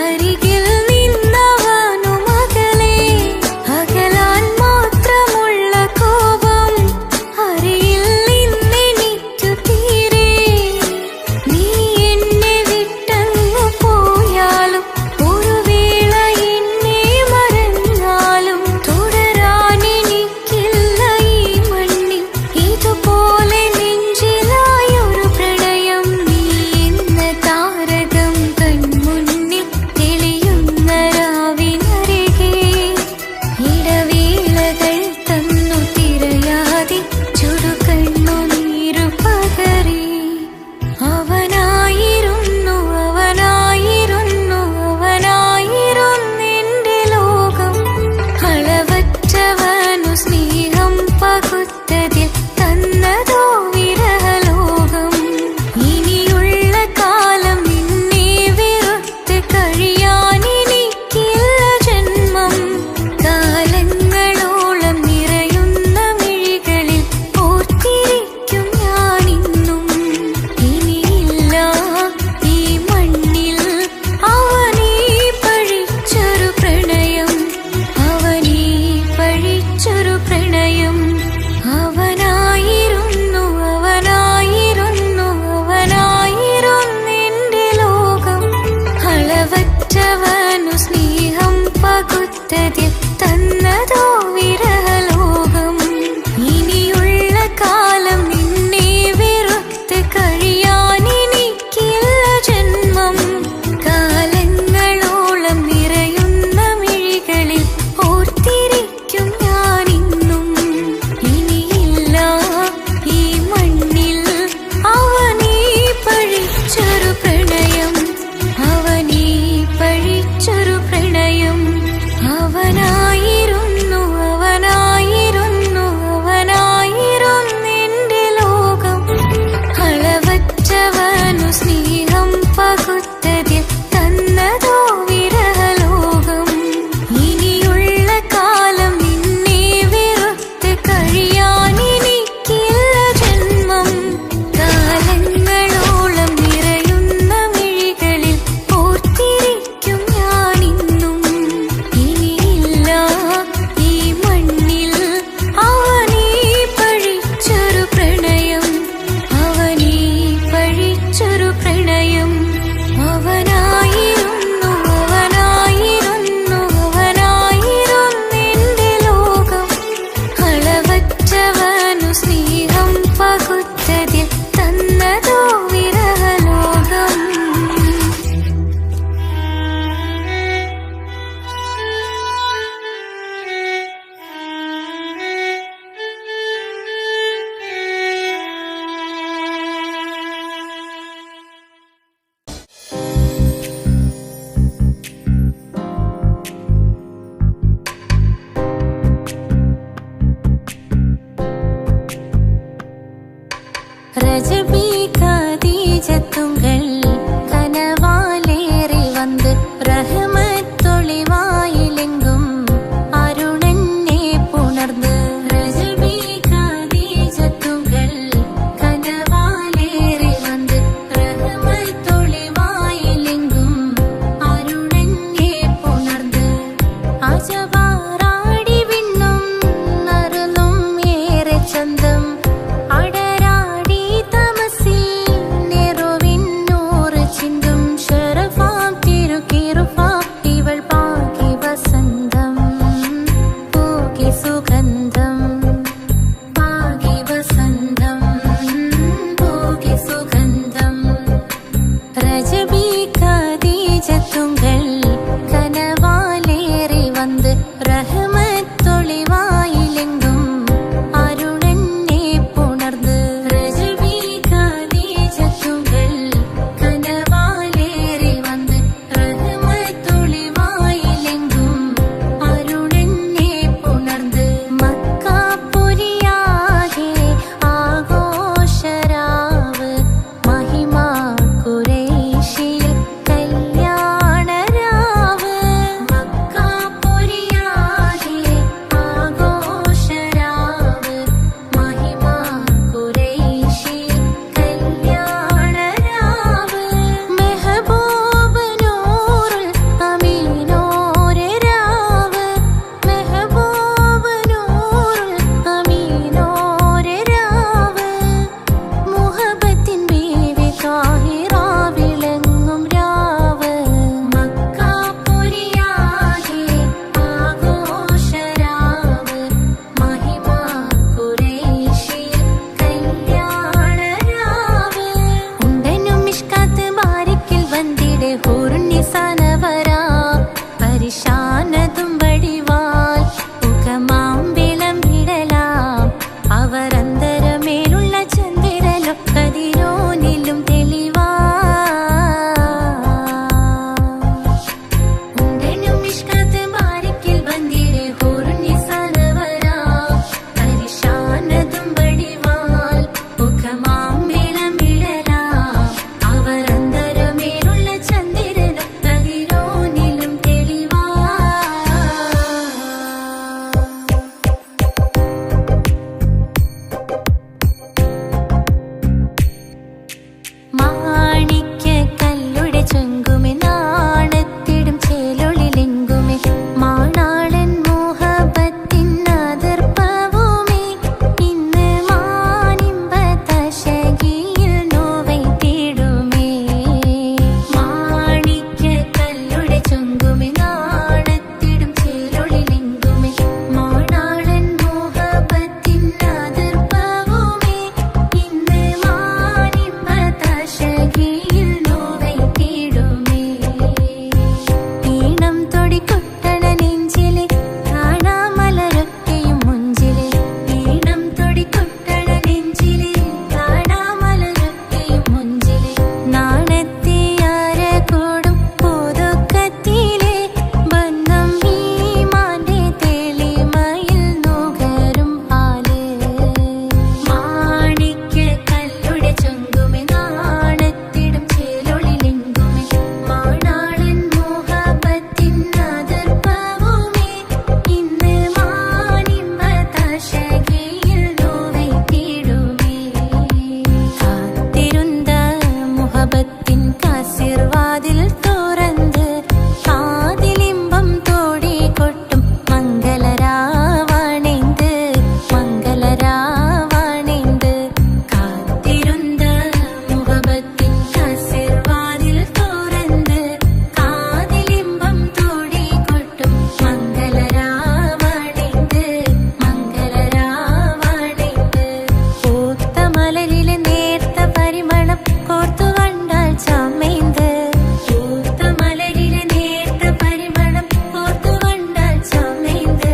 അരികിൽ നിന്നവനു മകളെ അകലാൻ മാത്രമുള്ള കോപം അറിയിൽ നിന്നെനിക്കു തീരെ നീ എന്നെ വിട്ടങ്ങു പോയാലും ഒരു വേള എന്നെ മറന്നാലും തുടരാൻ എനിക്കില്ല ഈ മണ്ണിൽ ഇതുപോലെ നെഞ്ചിലായൊരു പ്രണയം നീ എന്ന താരകം കൺമുന്നിൽ തെളിയുന്ന രാവിനരികെ ഇടവേളകൾ തന്നു തിരയാതെ ചുടുകണ്ണുനീരു പകരി അവനായിരുന്നു അവനായിരുന്നെന്റെ ലോകം അളവറ്റവനു സ്നേഹം പകുത്തതിൽ തന്നതോ വിരഹലോകം ഇനിയുള്ള കാലം നിന്നെ വെറുത്ത് കഴിയാൻ എനിക്കില്ല ജന്മം കാലങ്ങളോളം നിറയുന്ന മിഴികളിൽ ഓർത്തിരിക്കും ഞാനിന്നും ഇനിയില്ല ഈ മണ്ണിൽ അവനീ പഴിച്ചൊരു പ്രണയം അവനീ പഴിച്ചൊരു പ്രണയം അവനായിരുന്നെന്റെ ലോകം അളവറ്റവനു സ്നേഹം പകുത്തതിൽ തന്നതോ വിരഹലോകം ഇനിയുള്ള കാലം നിന്നെ വെറുത്ത് കഴിയാൻ എനിക്കില്ല ജന്മം കാലങ്ങളോളം നിറയുന്ന മിഴികളിൽ ഓർത്തിരിക്കും ഞാനിന്നും ഇനിയില്ല ഈ മണ്ണിൽ അവനീ പഴിച്ചൊരു പ്രണയം അവനീ പഴിച്ചൊരു പ്രണയം അവനായിരുന്നെന്റെ ലോകം അളവറ്റവനു സ്നേഹം പകുത്തതിൽ തന്നതോ വിരഹലോകം ഇനിയുള്ള കാലം നിന്നെ വെറുത്ത് കഴിയാൻ എനിക്കില്ല ജന്മം കാലങ്ങളോളം നിറയുന്ന മിഴികളിൽ ഓർത്തിരിക്കും ഞാനിന്നും ഇനിയില്ല ഈ മണ്ണിൽ അവനീ പഴിച്ചൊരു പ്രണയം അവനീ പഴിച്ചൊരു പ്രണയം അവനായിരുന്നെന്റെ ലോകം അളവറ്റവനു സ്നേഹം പകുത്തതിൽ തന്നതോ വിരഹലോകം ரஜபி கதீஜத்துங்கள் கனவாலேறி வந்து ரஹமத்தொளிவாயிலெங்கும் அருணன்னே புணர்ந்து ரஜபி கதீஜத்துங்கள் கனவாலேறி வந்து ரஹமத்தொளிவாயிலெங்கும் அருணன்னே புணர்ந்து അജവാറാടി വിണ്ണും നറുന്നും ഏറെ ചന്തം അടരാടി തമസിൽ നെറുവിന്നൂർ കോർത്തു കണ്ടാൽ ചമൈന്ത് പൂത്ത മലരിലെ നേർത്ത പരിമളം കോർത്തു കണ്ടാൽ ചമൈന്ത്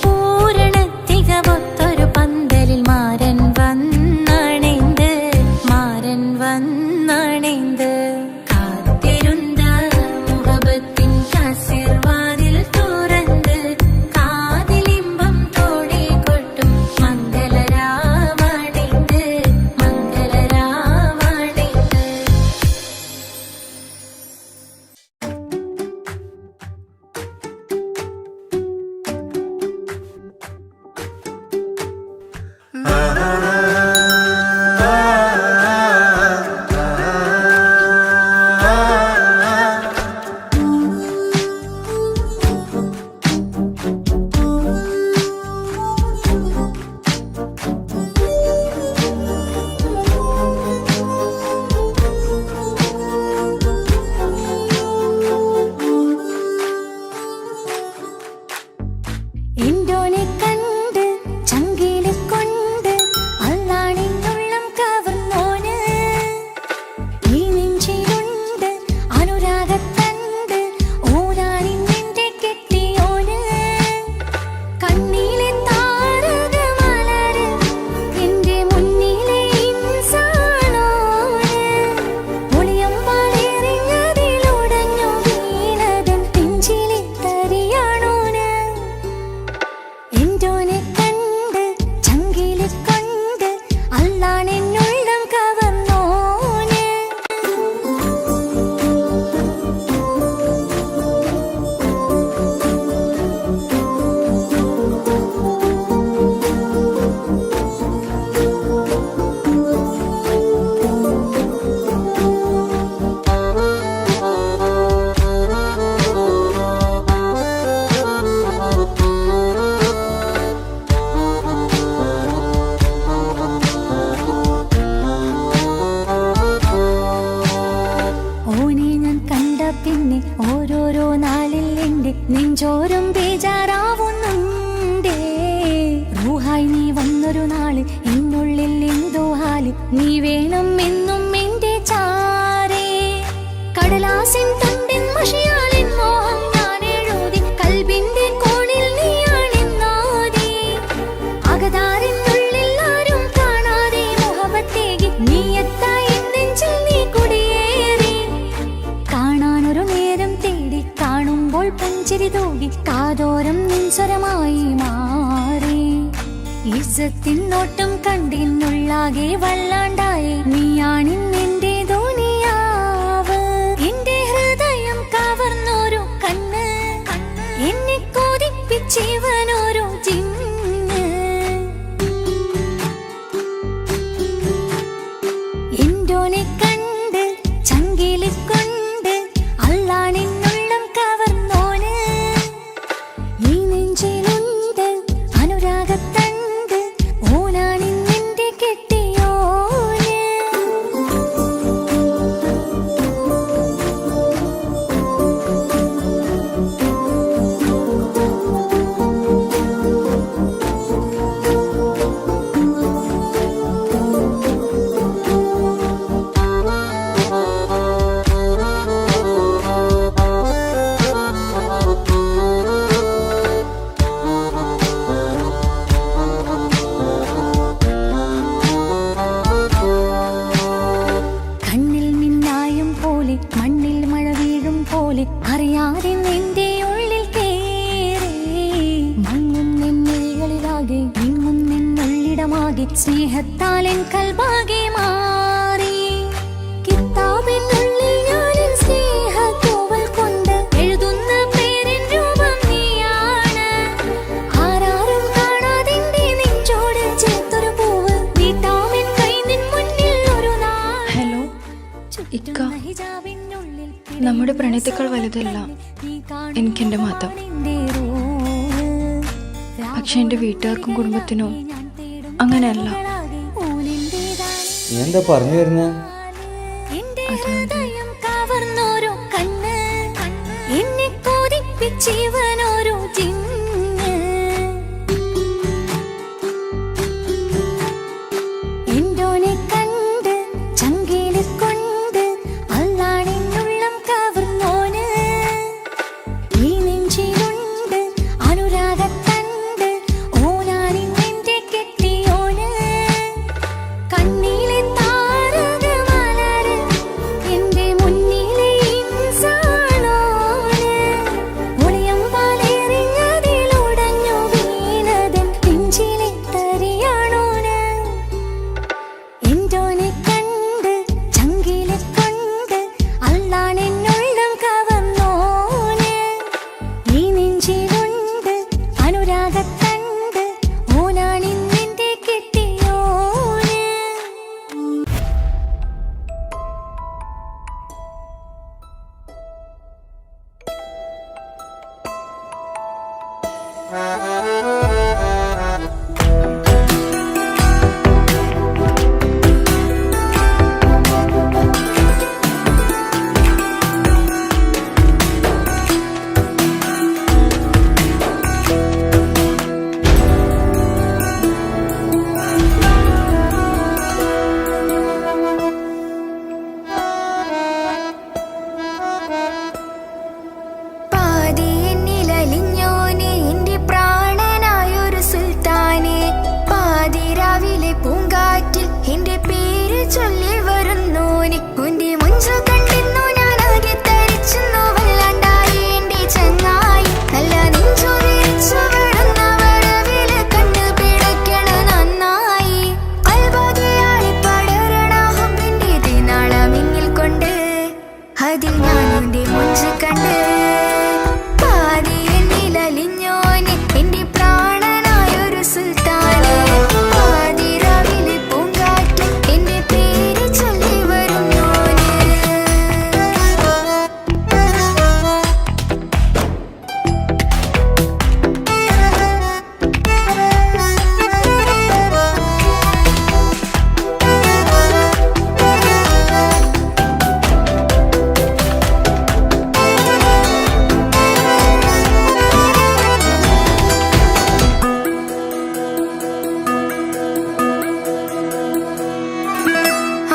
പൂരണത്തികവൊത്തൊരു പന്തലിൽ മാരൻ വന്നണൈന്ത് മാരൻ വന്നണൈന്ത് കാത്തിരുന്ന മുഹബത്തിൻ കസിർവാതിൽ തുറന്ന് കാതിലിമ്പം തോടി കൊട്ടും മംഗളരാവണൈന്ത് മംഗളരാവണൈന്ത്. എന്തോനെ കണ്ട് ചങ്കില് കൊണ്ട് അല്ലാണിന്നുള്ളം കവർന്നോന് ഈ നെഞ്ചിലുണ്ട് അനുരാഗത്തണ്ട് ഓനാണിന്നെന്റെ കെട്ടിയോന് കണ്ണിലെ താരകമലര് എന്റെ മുന്നിലെ ഇൻസാണോന് ഒളിയമ്പാലെറിഞ്ഞതിലുടഞ്ഞു വീണതൻ നെഞ്ചിലെ തരിയാണോന് എന്തോനെ കണ്ട് ചങ്കില് കൊണ്ട് അല്ലാണെന്നുള്ളം കവർന്നോന്. ഓനെ ഞാൻ കണ്ട പിന്നെ ഓരോരോ നാളിൽ എന്റെ നെഞ്ചോരം ബേജാറാവുന്നുണ്ടേ. റൂഹായി നീ വന്നൊരു നാള് എന്നുള്ളിൽ എന്തോ ഹാല് നീ വേണം എന്നും എന്റെ ചാരേ. കടലാസിൻ തണ്ടിൻ മഷിയാലിൻ മോഹം ഞാൻ എഴുതി കൽബിന്റെ കോണിൽ നീയാണെന്നാതി അകതാരിനുള്ളിൽ ആരും കാണാതെ മുഹബത്തേകി നീ എത്തായി നെഞ്ചിൽ നീ കുടിയേറി. കാണാനൊരു നേരം തേടി കാണുമ്പോൾ പുഞ്ചിരി തൂകി കാതോരം നിൻസ്വരമായി മാറി. ഇസ്സത്തിൻ നോട്ടം കണ്ടിന്നുള്ളാകെ വല്ലാണ്ടായി നീയാണിന്നെന്റെ ദുനിയാവ്. എന്റെ ഹൃദയം കവർന്നോരു കണ്ണ് എന്നെ കൊതിപ്പിച്ചിവനൊരു ജിന്ന്. എന്തോനെ കണ്ട് ചങ്കില് കൊണ്ട് അല്ലാണെന്നുള്ളം കവർന്നോന് ഈ നെഞ്ചിലുണ്ട് അനുരാഗത്തണ്ട് ഓനാണിന്നെന്റെ കെട്ടിയോന്. കണ്ണിൽ മിന്നായം പോലെ മണ്ണിൽ മഴ വീഴും പോലെ അറിയാതെ നിന്റെ ഉള്ളിൽ കേറി മങ്ങും നിന്നികളിലാകെ ഇങ്ങും നിന്നുള്ളിടമാകെ സ്നേഹത്താൽ എൻ കൽബാകെ മാറി. കിതാബിനുള്ളിൽ ഞാനെൻ സ്നേഹത്തൂവൽ കൊണ്ട് എഴുതുന്ന പേരിൻ രൂപം നീയാണ്. ആരാരും കാണാതെന്റെ നെഞ്ചോട് ചേർത്തൊരു പൂവ് നീട്ടാമെൻ കൈ നിൻ മുന്നിൽ ഒരു നാൾ. ഹലോ ഇക്ക, നമ്മുടെ പ്രണയത്തേക്കാൾ വലുതല്ല എനിക്കെന്റെ മതം. പക്ഷെ എന്റെ വീട്ടുകാർക്കും കുടുംബത്തിനും അങ്ങനെയല്ല. നീ എന്താ പറഞ്ഞു വരുന്നത്? കവർന്നോരോ കണ്ണ് എന്നെ കൊതിപ്പിച്ചിവനോരോ ജിന്ന്. എന്തോനെ കണ്ട് ചങ്കില് കൊണ്ട് പാതിയെന്നിലലിഞ്ഞോനെ എന്റെ പ്രാണനായൊരു സുൽത്താനെ പാതിരാവിലെ പൂങ്കാറ്റിൽ എന്റെ പേര് ചൊല്ലി വരുന്നോനെ ഉന്റെ മുഞ്ചു കണ്ടിരുന്നു ഞാനാകെ തരിച്ചെന്നു വല്ലാണ്ടായി എന്റെ ചങ്ങായി നല്ല നെഞ്ചു വിരിച്ചു വിടുന്ന വരവില് കണ്ണു പിടയ്ക്കണ നന്നായി അൽബാഗിയായി പടരണ ഹുബിന്റെ ദിനാള മിന്നിൽ കൊണ്ട് അതിൽ ഞാനുന്റെ മുഞ്ചു കണ്ട് പാതിയെന്നിലലിഞ്ഞോനെ എന്റെ പ്രാണനായൊരു സുൽത്താനെ പാതിരാവിലെ പൂങ്കാറ്റിൽ എന്റെ പേര് ചൊല്ലി വരുന്നോനെ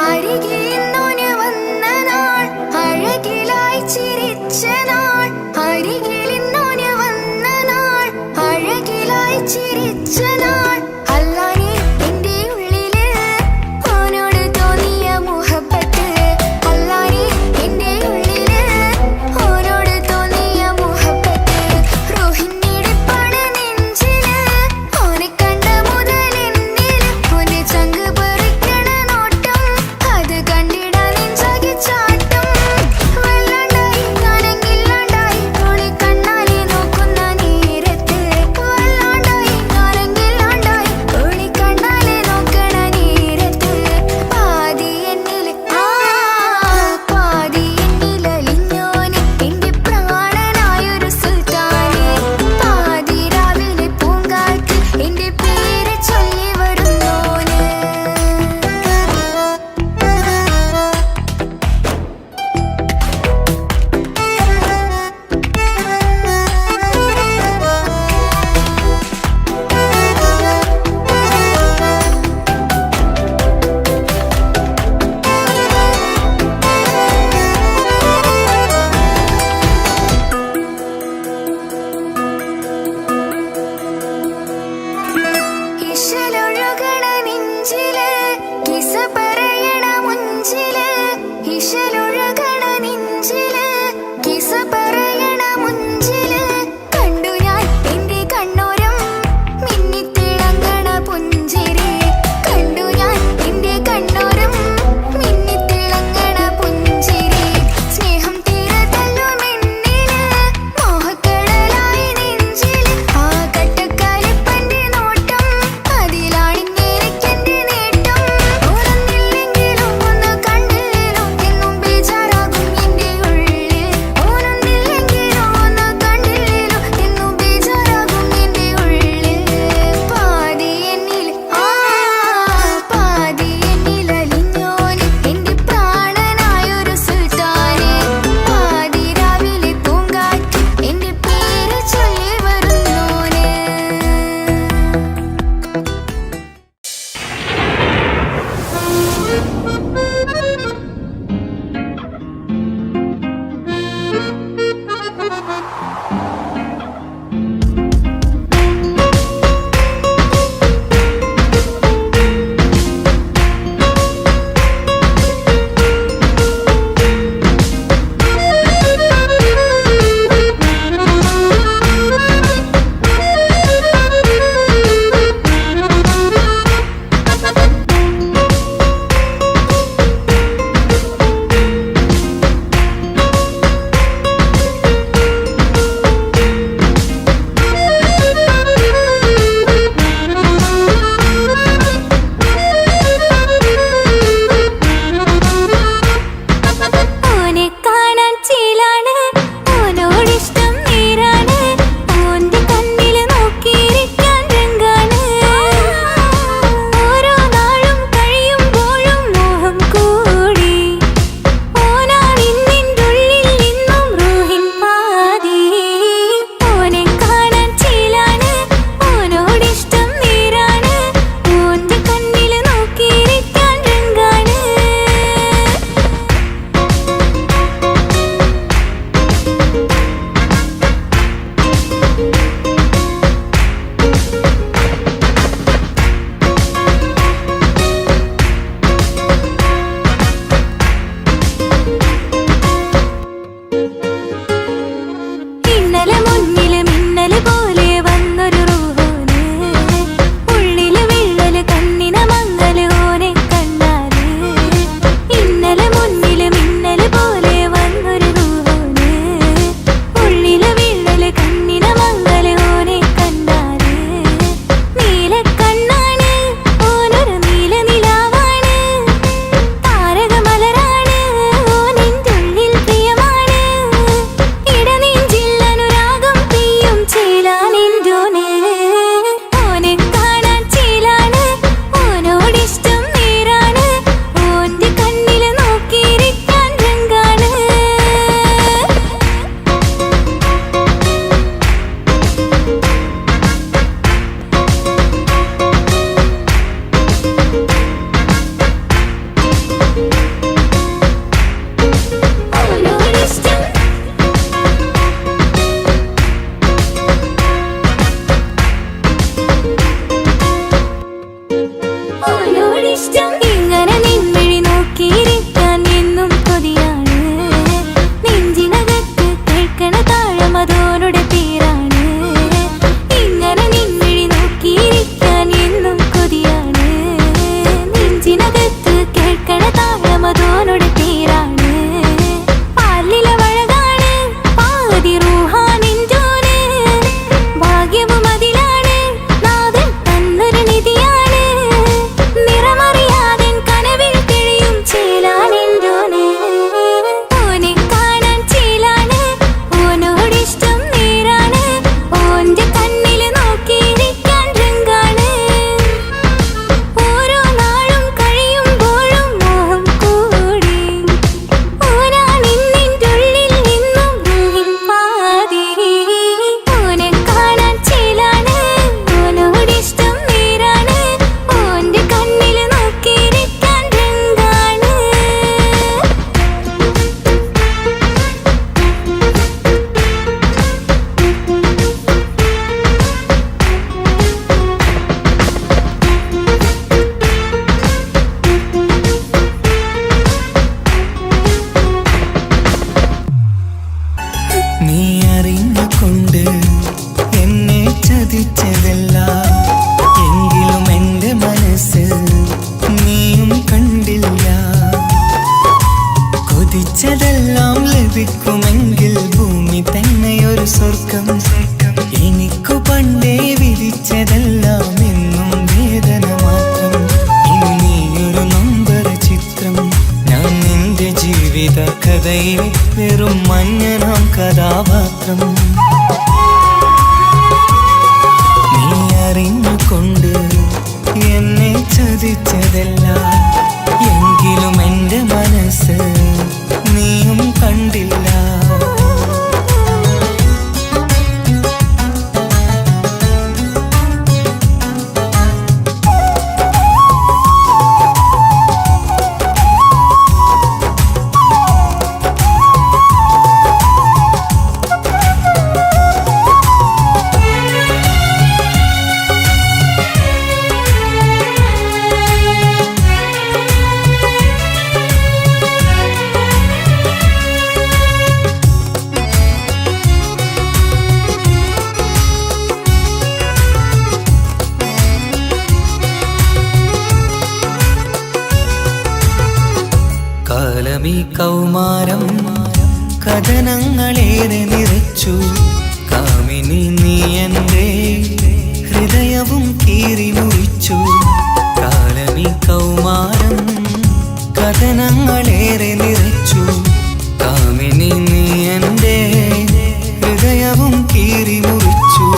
അരികിലിന്നോന് വന്ന നാൾ അഴകിലായി ചിരിച്ച നാൾ അരികിലിന്നോന് വന്ന നാൾ അഴകിലായി ചിരിച്ച നാൾ അല്ലാനെ എന്റെ ഉള്ളില് ഓനോട് തോന്നിയ മുഹബത്ത് അല്ലാനെ എന്റെ ഉള്ളില് ഓനോട് തോന്നിയ മുഹബത്ത് റോഹിണിടിപ്പാണ് നെഞ്ചില് ഓനെ കണ്ട മുതൽ എന്നില് ഓന്റെ ചങ്ക് പറിക്കണ നോട്ടം അത് കണ്ടിടാൻ നെഞ്ചാകെ ചാട്ടം വല്ലാണ്ടായി ഞാനെങ്കില്ലാണ്ടായി ഓളെ കണ്ണാലെ നോക്കുന്ന നേരത്ത് വല്ലാണ്ടായി ഞാനെങ്കില്ലാണ്ടായി കൊതിച്ചതെല്ലാം ലഭിക്കുമെങ്കിൽ ഭൂമി തന്നെയൊരു സ്വർഗം. എനിക്കു പണ്ടേ വിധിച്ചതെല്ലാം എന്നും വേദന മാത്രം. ഇനി നീയൊരു നമ്പർ ചിത്രം, ഞാൻ നിന്റെ ജീവിത കഥയിൽ വെറും മഞ്ഞനാം കഥാപാത്രം. നീ അറിഞ്ഞുകൊണ്ട് എന്നെ ചതിച്ചതല്ല, എങ്കിലും എൻ്റെ മനസ്സ് നീയും കണ്ടില്ല. കാലമീ കൗമാരം കഥനങ്ങളേറെ നിറച്ചു. കാമിനി നീ എൻ്റെ ഹൃദയവും കീറി മുറിച്ചു. കാലമീ കൗമാരം കഥനങ്ങളേറെ നിറച്ചു. കാമിനി നീ എൻ്റെ ഹൃദയവും കീറി മുറിച്ചു.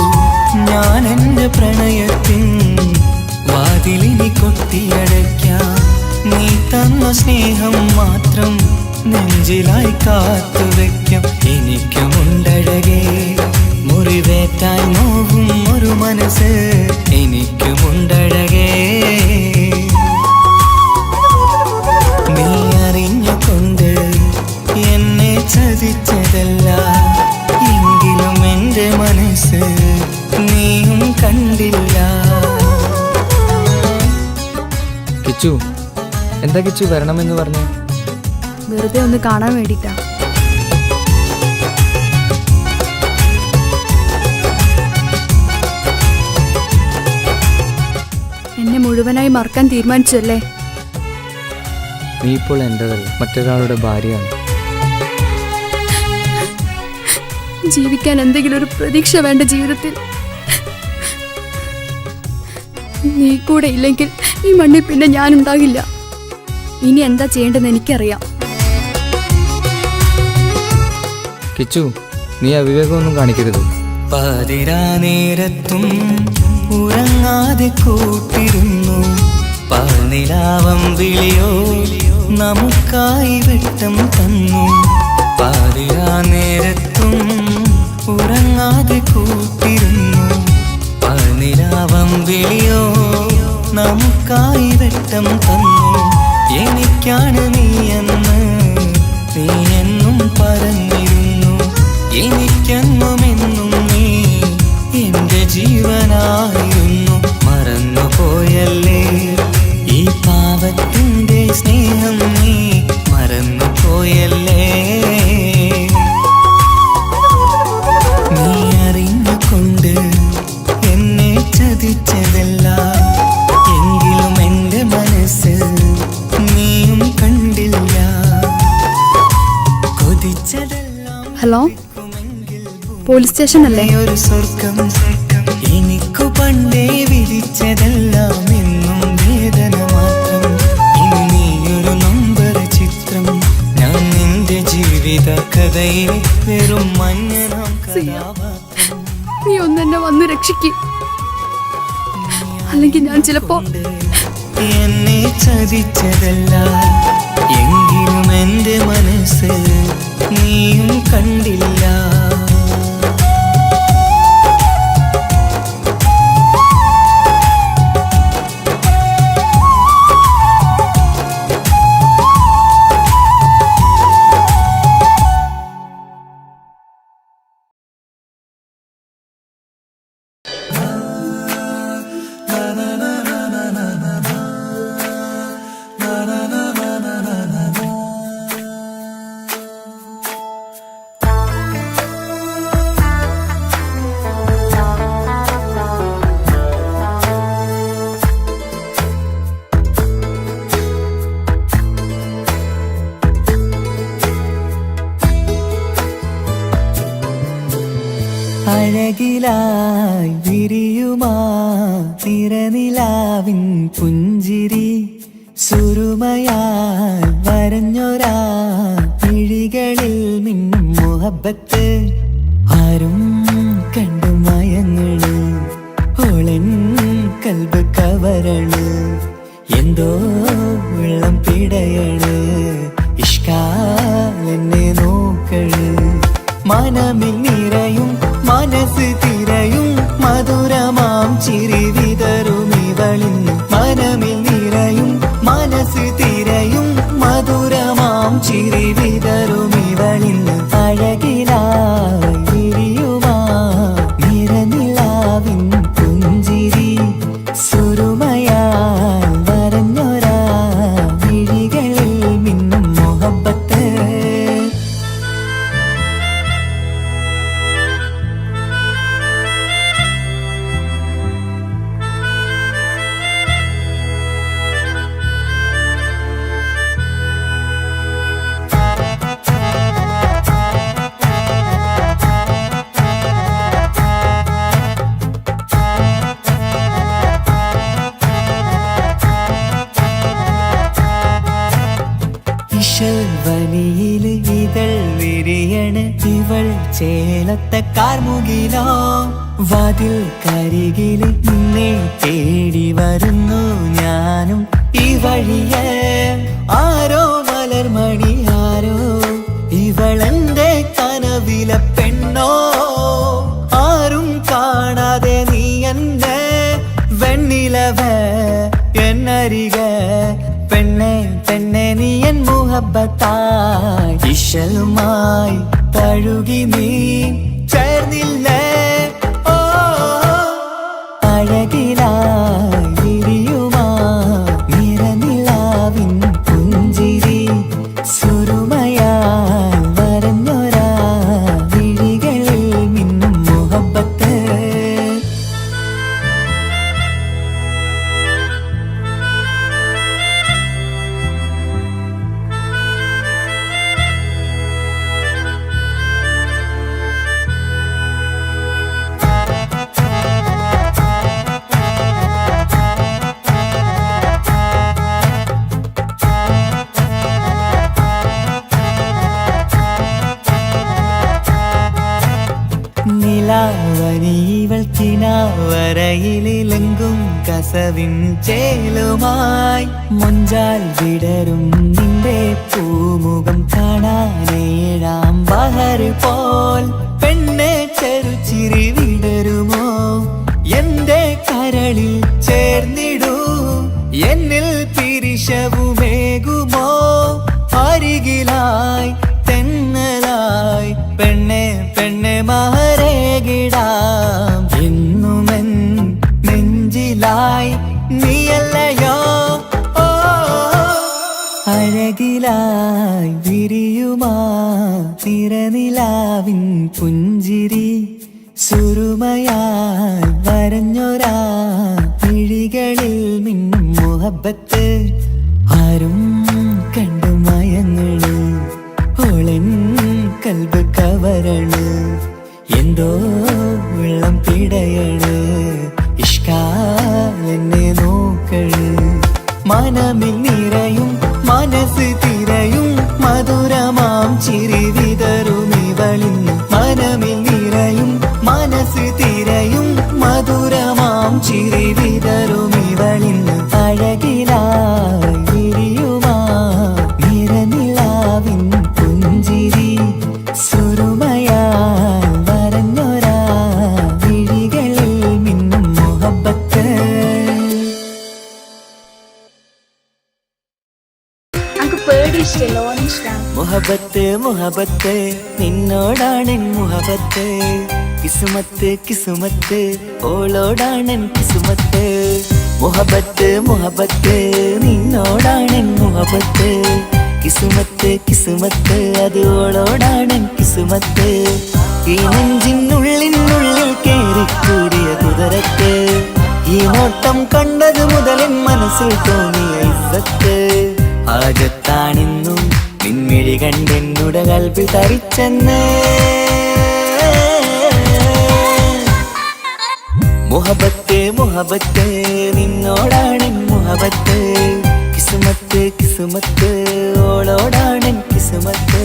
ഞാൻ എൻ്റെ പ്രണയത്തിൻ വാതിലിനി കൊട്ടിയടയ്ക്കാം. നീ തന്ന സ്നേഹം മാത്രം നെഞ്ചിലായി കാത്തുവെക്കാം. എനിക്കുമുണ്ടഴകേ മുറിവേറ്റായി നോവും ഒരു മനസ്സ്, എനിക്കുമുണ്ടഴകേ. നീ അറിഞ്ഞുകൊണ്ട് എന്നെ ചതിച്ചതല്ല, എങ്കിലും എൻ്റെ മനസ്സ് നീയും കണ്ടില്ല. കിച്ചു, എന്താ കിച്ചു വരണമെന്ന് പറഞ്ഞു? വെറുതെ ഒന്ന് കാണാൻ വേണ്ടിട്ടാ. എന്നെ മുഴുവനായി മറക്കാൻ തീരുമാനിച്ചല്ലേ? നീ ഇപ്പോൾ എൻ്റെതല്ല, മറ്റൊരാളുടെ ഭാര്യയാണ്. ജീവിക്കാൻ എന്തെങ്കിലും ഒരു പ്രതീക്ഷ വേണ്ട ജീവിതത്തിൽ. നീ കൂടെ ഇല്ലെങ്കിൽ ഈ മണ്ണിൽ പിന്നെ ഞാനുണ്ടാകില്ല. ഇനി എന്താ ചെയ്യേണ്ടതെന്ന് എനിക്കറിയാം. കിച്ചു, നീ അവിവേകമൊന്നും കാണിക്കരുത്. പാതിരാ നേരത്തും ഉറങ്ങാതെ കൂട്ടിരുന്നു. പാൽനിലാവം വിളിയോ നമുക്കായി വെട്ടം തന്നു. പാതിരാ നേരത്തും ഉറങ്ങാതെ കൂട്ടിരുന്നു. പാൽനിലാവം വിളിയോ നമുക്കായി വെട്ടം തന്നു. എനിക്കാണ് നീയെന്ന് നീ എന്നും പറഞ്ഞിരുന്നു. എനിക്കെന്നുമെന്നും നീ എൻ്റെ ജീവനായിരുന്നു. മറന്നുപോയല്ലേ ഈ പാവത്തിൻ്റെ സ്നേഹം, നീ മറന്നുപോയല്ലേ. നീ അറിഞ്ഞുകൊണ്ട് എന്നെ ചതിച്ചതല്ല, എങ്കിലും എൻ്റെ മനസ്സ് നീയും കണ്ടില്ല. കൊതിച്ചതെല്ലാം ഹലോ, പോലീസ് സ്റ്റേഷൻ അല്ലേ? ഒരു സ്വർഗം. എനിക്കു പണ്ടേ വിധിച്ചതെല്ലാം എന്നും വേദന മാത്രം. ഇനി നീയൊരു നമ്പർ ചിത്രം, ഞാൻ നിന്റെ ജീവിത കഥയിൽ വെറും മഞ്ഞനാം കഥാപാത്രം. നീ ഒന്നെന്നെ വന്ന് രക്ഷിക്ക്, അല്ലെങ്കിൽ ഞാൻ ചിലപ്പോ. എന്നെ ചതിച്ചതല്ല, എങ്കിലും എൻ്റെ മനസ്സ് നീയും കണ്ടില്ല. അഴകിലായി വിരിയുമാ തിരനിലാവിൻ പുഞ്ചിരി സുരുമയാൽ വരഞ്ഞൊരാ മിഴികളിൽ മിന്നും മുഹബത്ത് ആരും കണ്ടു മയങ്ങള് ഓളൻ കൽബ് കവരണ് എന്തോ വെള്ളം പിടയണ് ഇഷ്കാൽ എന്നെ നോക്കള് മനമിൽ നിറയും മനസ്സ് തിരയും മധുരമാം ചിരി വിതറും ഇവളിന്ന് മനമിൽ നിറയും മനസ്സ് തിരയും മധുരമാം ചിരി വിതറും ഇവളിന്ന് അഴകിലായി വിരിയുമാ നിറനിലാവിൻ പുഞ്ചിരി സുരുമയാൽ വരഞ്ഞൊരാ വിഴികളിൽ മിന്നും മുഹബത്ത് വനിയില് ഇതൾ വിരിയണ് ഇവൾ ചേലത്തെ കാർമുകിലോ വാതിൽ കരികില് നിന്നെ തേടി വരുന്നു ഞാനും ഈ വഴിയെ ആരോ മലർമണി ആരോ ഇവളെന്റെ കനവിലെ പെണ്ണോ ആരും കാണാതെ നീ എന്നെ വെണ്ണിലവ എന്നരിക പെണ്ണെ പെണ്ണെ നീ എൻ മുഹബത്തായി ഇശലുമായി തഴുകി നീ ചേർന്നില്ലേ ഓ അഴകിലായി വിരിയുമാ നിറനിലാവിൻ പുഞ്ചിരി സുരുമയാൽ വരഞ്ഞൊരാ വിഴികളിൽ മിന്നും മുഹബത്ത് നിലാവനിവൾ കിനാവരയിലെങ്കും കസവിൻ ചേലുമായി മൊഞ്ചാൽ വിടരും നിന്റെ പൂമുഖം കാണാനേഴാം ബഹർ പോൽ പെണ്ണെ ചെറുചിരി വിടരുമോ എന്റെ കരളിൽ ചേർന്നിടൂ എന്നിൽ പിരിശവുമേകുമോ അരികിലായി തെന്നലായി പെണ്ണെ പെണ്ണെ മഹരേകിടാം എന്നുമെൻ നെഞ്ചിലായി നീയല്ലയോ ഓ അഴകിലായി വിരിയുമാ തിരനിലാവിൻ പുഞ്ചിരി സുരുമയാൽ വരഞ്ഞൊരാ മിഴികളിൽ മിന്നും മുഹബത്ത് ആരും കണ്ടു മയങ്ങള് ഓളൻ കൽബ് കവരണ് എന്തോ വെള്ളം പിടയണ് ഇഷ്കാൽ എന്നെ നോക്കള് മനമിൽ നിറയും മനസ്സ് തിരയും മധുരമാം ചിരി വിതറും ഇവളിന്ന് മനമിൽ നിറയും മനസ്സ് തിരയും മധുരമാം ചിരി വിതറും ഇവളിന്ന് അഴകിലായി വിരിയുമാ നിറനിലാവിൻ പുഞ്ചിരി സുരുമയാൽ വരഞ്ഞൊരാ വിഴികളിൽ മിന്നും മുഹബത്ത് മുഹബത്ത് മുഹബത്ത് നിന്നോടാണെൻ മുഹബത്ത് കിസുമത്ത് കിസുമത്ത് ഓളോടാണെൻ കിസുമത്ത് മുഹബത്ത് മുഹബത്ത് നിന്നോടാണെൻ മുഹബത്ത് കിസുമത്ത് കിസുമത്ത് അത് ഓളോടാണെൻ കിസുമത്ത് ഈ നെഞ്ചിനുള്ളിനുള്ളിൽ കേറിക്കൂടിയ കുതിരത്ത് ഈ നോട്ടം കണ്ടത് മുതലിൻ മനസ്സിൽ തോന്നിയ ഇസ്സത്ത് ആജത്താണിന്നും നിൻമിഴി കണ്ടെന്നുടെ കൽബിൽ തരിച്ചെന്ന് മുഹബത്ത് മുഹബത്ത് നിന്നോടാണ് മുഹബത്ത് കിസ്മത്ത് കിസ്മത്ത് ഓളോടാണ് കിസ്മത്ത്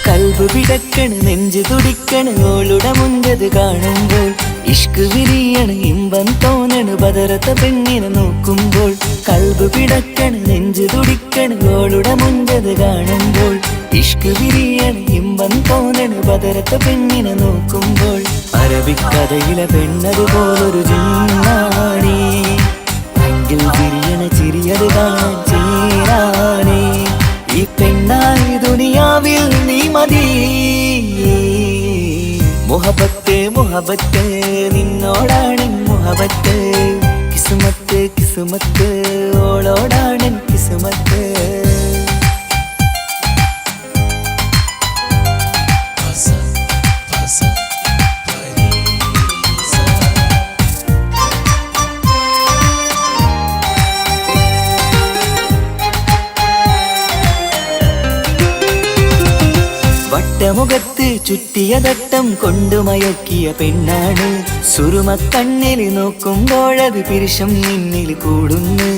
കൽബ് പിടക്കണ് നെഞ്ചു തുടിക്കണ് ഓളുടെ മുൻപത് കാണുമ്പോൾ ഇഷ്ക് വിരിയണ് ഇമ്പം തോന്നണ് ബദറത്ത പെണ്ണിനെ നോക്കുമ്പോൾ കൽബ് പിടക്കണ് നെഞ്ചു തുടിക്കണ് ഓളുടെ മുൻപത് കാണുമ്പോൾ ഇഷ്ക് വിരിയണ് ഇമ്പം തോന്നണ് ബദറത്ത പെണ്ണിനെ നോക്കുമ്പോൾ അറബിക്കഥയിലെ പെണ്ണതുപോലൊരു ജിന്നാണി അങ്കിൽ വിരിയണ ചിരിയത് കാണാൻ ചേരാനേ ഈ പെണ്ണായി ദുനിയാവിൽ നീ മതി മുഹബത്ത് മുഹബത്ത് നിന്നോടാണ് മുഹബത്ത് കിസ്മത്ത് കിസ്മത്ത് ഓളോടാണ് കിസ്മത്ത് വട്ടമുഖത്ത് ചുറ്റിയ തട്ടം കൊണ്ടു മയക്കിയ പെണ്ണാണ് സുറുമക്കണ്ണിൽ നോക്കുമ്പോഴത് പിരിശം നിന്നിൽ കൂടുന്നു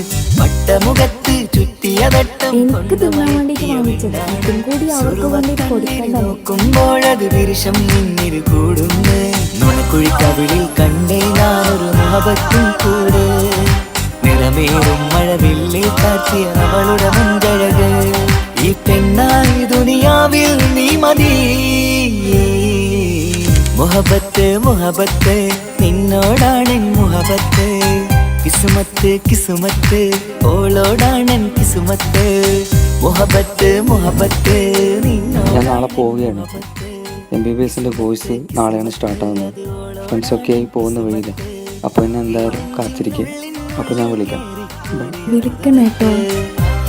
വട്ടമുഖത്ത് ചുറ്റിയ തട്ടം കൊണ്ടു മയക്കിയ പെണ്ണാണ് നോക്കുമ്പോഴത് പിരിശം നിന്നിൽ കൂടുന്നു നുണക്കുഴിക്കവിളിൽ കണ്ടേ ഞാനൊരു മുഹബത്തും കൂടെ നിറമേറും മഴവില്ലിൽ കാറ്റിയ അവളുടെ മുൻകഴക് ഈ പെണ്ണായി ദുനിയാവിൽ നീ മതി മുഹബത്ത് മുഹബത്ത് നിന്നോടാണ് മുഹബത്ത് കിസ്മത്ത് കിസ്മത്ത് ഓളോടാണ് കിസ്മത്ത് മുഹബത്ത് മുഹബത്ത് ഞാൻ നാളെ പോവുകയാണ്. MBBS കോഴ്സ് നാളെയാണ് സ്റ്റാർട്ടാകുന്നത്. ഫ്രണ്ട്സൊക്കെ ആയി പോകുന്ന വഴിയില്ല. അപ്പോൾ എന്നെ എന്തായാലും കാത്തിരിക്കുക. അപ്പോൾ ഞാൻ വിളിക്കാം. വിളിക്കണേട്ടോ.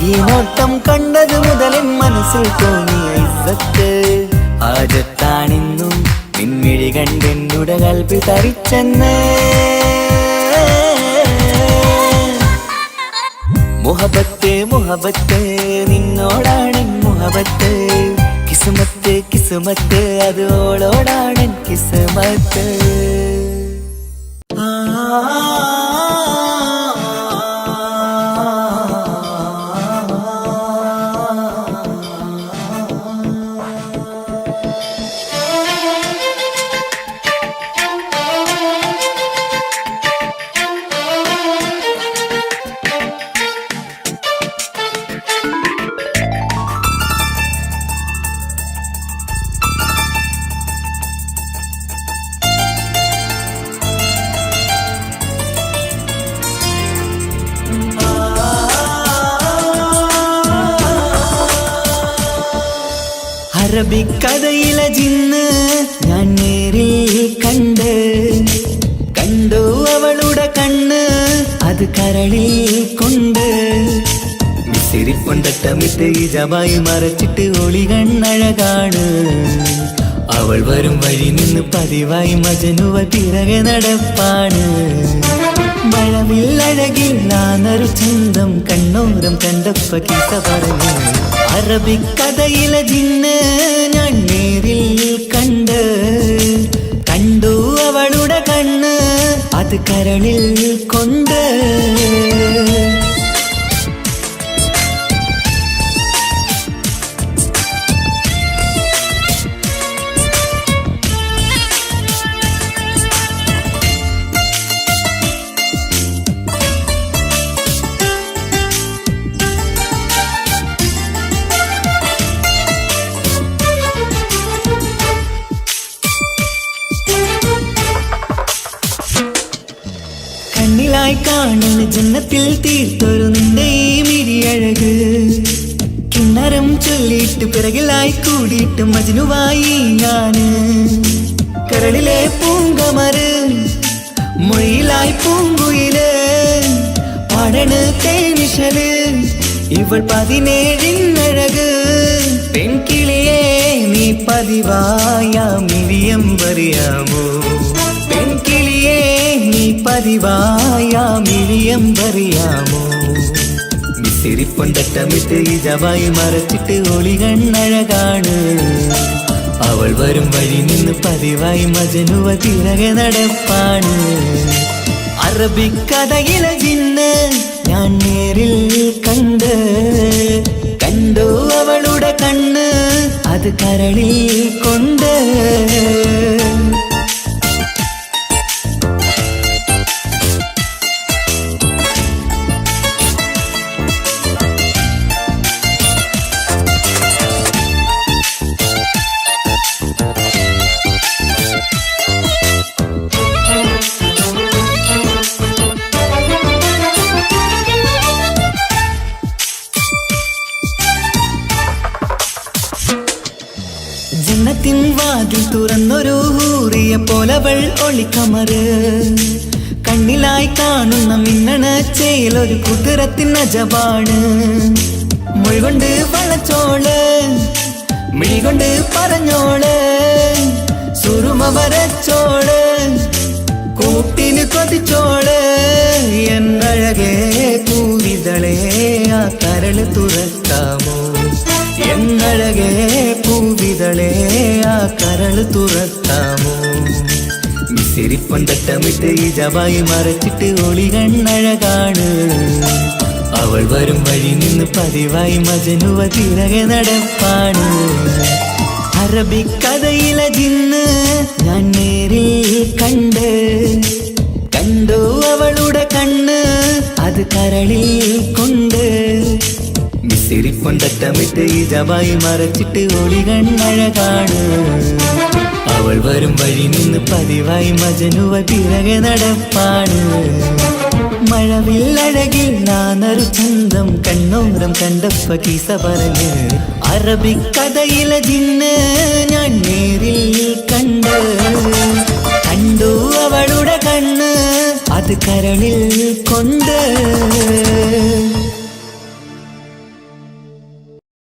ഈ നോട്ടം കണ്ടത് മുതലൻ മനസ്സിൽ തോന്നിയ ഇസ്സത്ത് ആജത്താണിന്നും പിൻമിഴി കണ്ടെന്നുടെ കൽപ്പി തരിച്ചെന്ന് മുഹബത്ത് മുഹബത്ത് നിന്നോടാണ് മുഹബത്ത് കിസ്മത്ത് കിസ്മത്ത് അത് ഓളോടാണ് കിസ്മത്ത് അറബിക്കഥയിലെ ജിന്ന് ഞാൻ നേരിൽ കണ്ടു അവളുടെ കണ്ണ് അത് കരളിൽ കൊണ്ട് മിസിരിപ്പൊണ്ടട്ടമിട്ട് ഇജമായി മറച്ചിട്ട് ഒളി കണ്ണഴകാണ് അവൾ വരും വഴി നിന്ന് പതിവായി മജനുവ പിറകെ നടപ്പാണ് മഴവില്ലഴകിൽ നാനൊരു ചന്തം കണ്ണോരം കണ്ടപ്പ കീസ പറഞ്ഞു അറബിക്കഥയിലെ ജിന്ന് ഞാൻ നേരിൽ കണ്ടു അവളുടെ കണ്ണ് അത് കരളിൽ കൊണ്ട് കണ്ണിലായി കാണുന്ന ജന്നത്തിൽ തീർത്തൊരു നിന്റെ ഈ മിരിയഴക് കിണ്ണരം ചൊല്ലിയിട്ട് പിറകിലായി കൂടിയിട്ട് മജ്നുവായി ഞാന് കരളിലെ പൂങ്കമര് മൊഴിയിലായി പൂങ്കുയില് പാട തേനിശല് ഇവൾ 17 അഴക് പെൺകിളിയേ നീ പതിവായ മിഴിയം പറയാമോ പെൺകിളിയേ നീ പതിവായ മിഴിയം പറയാമോ മിസിരിപ്പൊണ്ടട്ടമിട്ട് ഇജവായി മറച്ചിട്ട് ഒളികണ്ണഴകാണ് അവൾ വരും വഴി നിന്ന് പതിവായി മജനുവ തിരകെ നടപ്പാണ് അറബിക്കഥയിലെ ജിന്ന് ഞാൻ നേരിൽ കണ്ടു അവളുടെ കണ്ണ് അത് കരളിൽ കൊണ്ട് ജന്നത്തിൻ വാതിൽ തുറന്നൊരു ഹൂറിയ പോലവൾ ഒളിക്കമറ് കണ്ണിലായി കാണുന്ന മിന്നണ ചേലൊരു കുതിരത്തിൻ അജപാണ് മൊഴികൊണ്ട് വളച്ചോള് മിഴികൊണ്ട് പറഞ്ഞോള് സുറുമ വരച്ചോള് കൂട്ടിന് കൊതിച്ചോള് എന്നഴകേ പൂവിതളേ ആ കരള് തുറക്കാമോ എന്നഴകേ പൂവിതളേ ആ കരള് തുറക്കാമോ മിസിരിപ്പൊണ്ടട്ടമിട്ട് ഇജവായി മറച്ചിട്ട് ഒളികണ്ണഴകാണ് അവൾ വരും വഴി നിന്ന് പതിവായി മജനുവ തിരകെ നടപ്പാണ് അറബിക്കഥയിലെ ജിന്ന് ഞാൻ നേരിൽ കണ്ടു അവളുടെ കണ്ണ് അത് കരളിൽ കൊണ്ട് മിസിരിപ്പൊണ്ടട്ടമിട്ട് ഇജവായി മറച്ചിട്ട് ഒളികണ്ണഴകാണ് അവൾ വരും വഴി നിന്ന് പതിവായി മജനുവ തിരകെ നടപ്പാണ് മഴവില്ലഴകിൽ നാനൊരു ചന്തം കണ്ണോരം കണ്ടപ്പ കീസ പറഞ്ഞ് അറബിക്കഥയിലെ ജിന്ന് ഞാൻ നേരിൽ കണ്ടു അവളുടെ കണ്ണ് അത് കരളിൽ കൊണ്ട്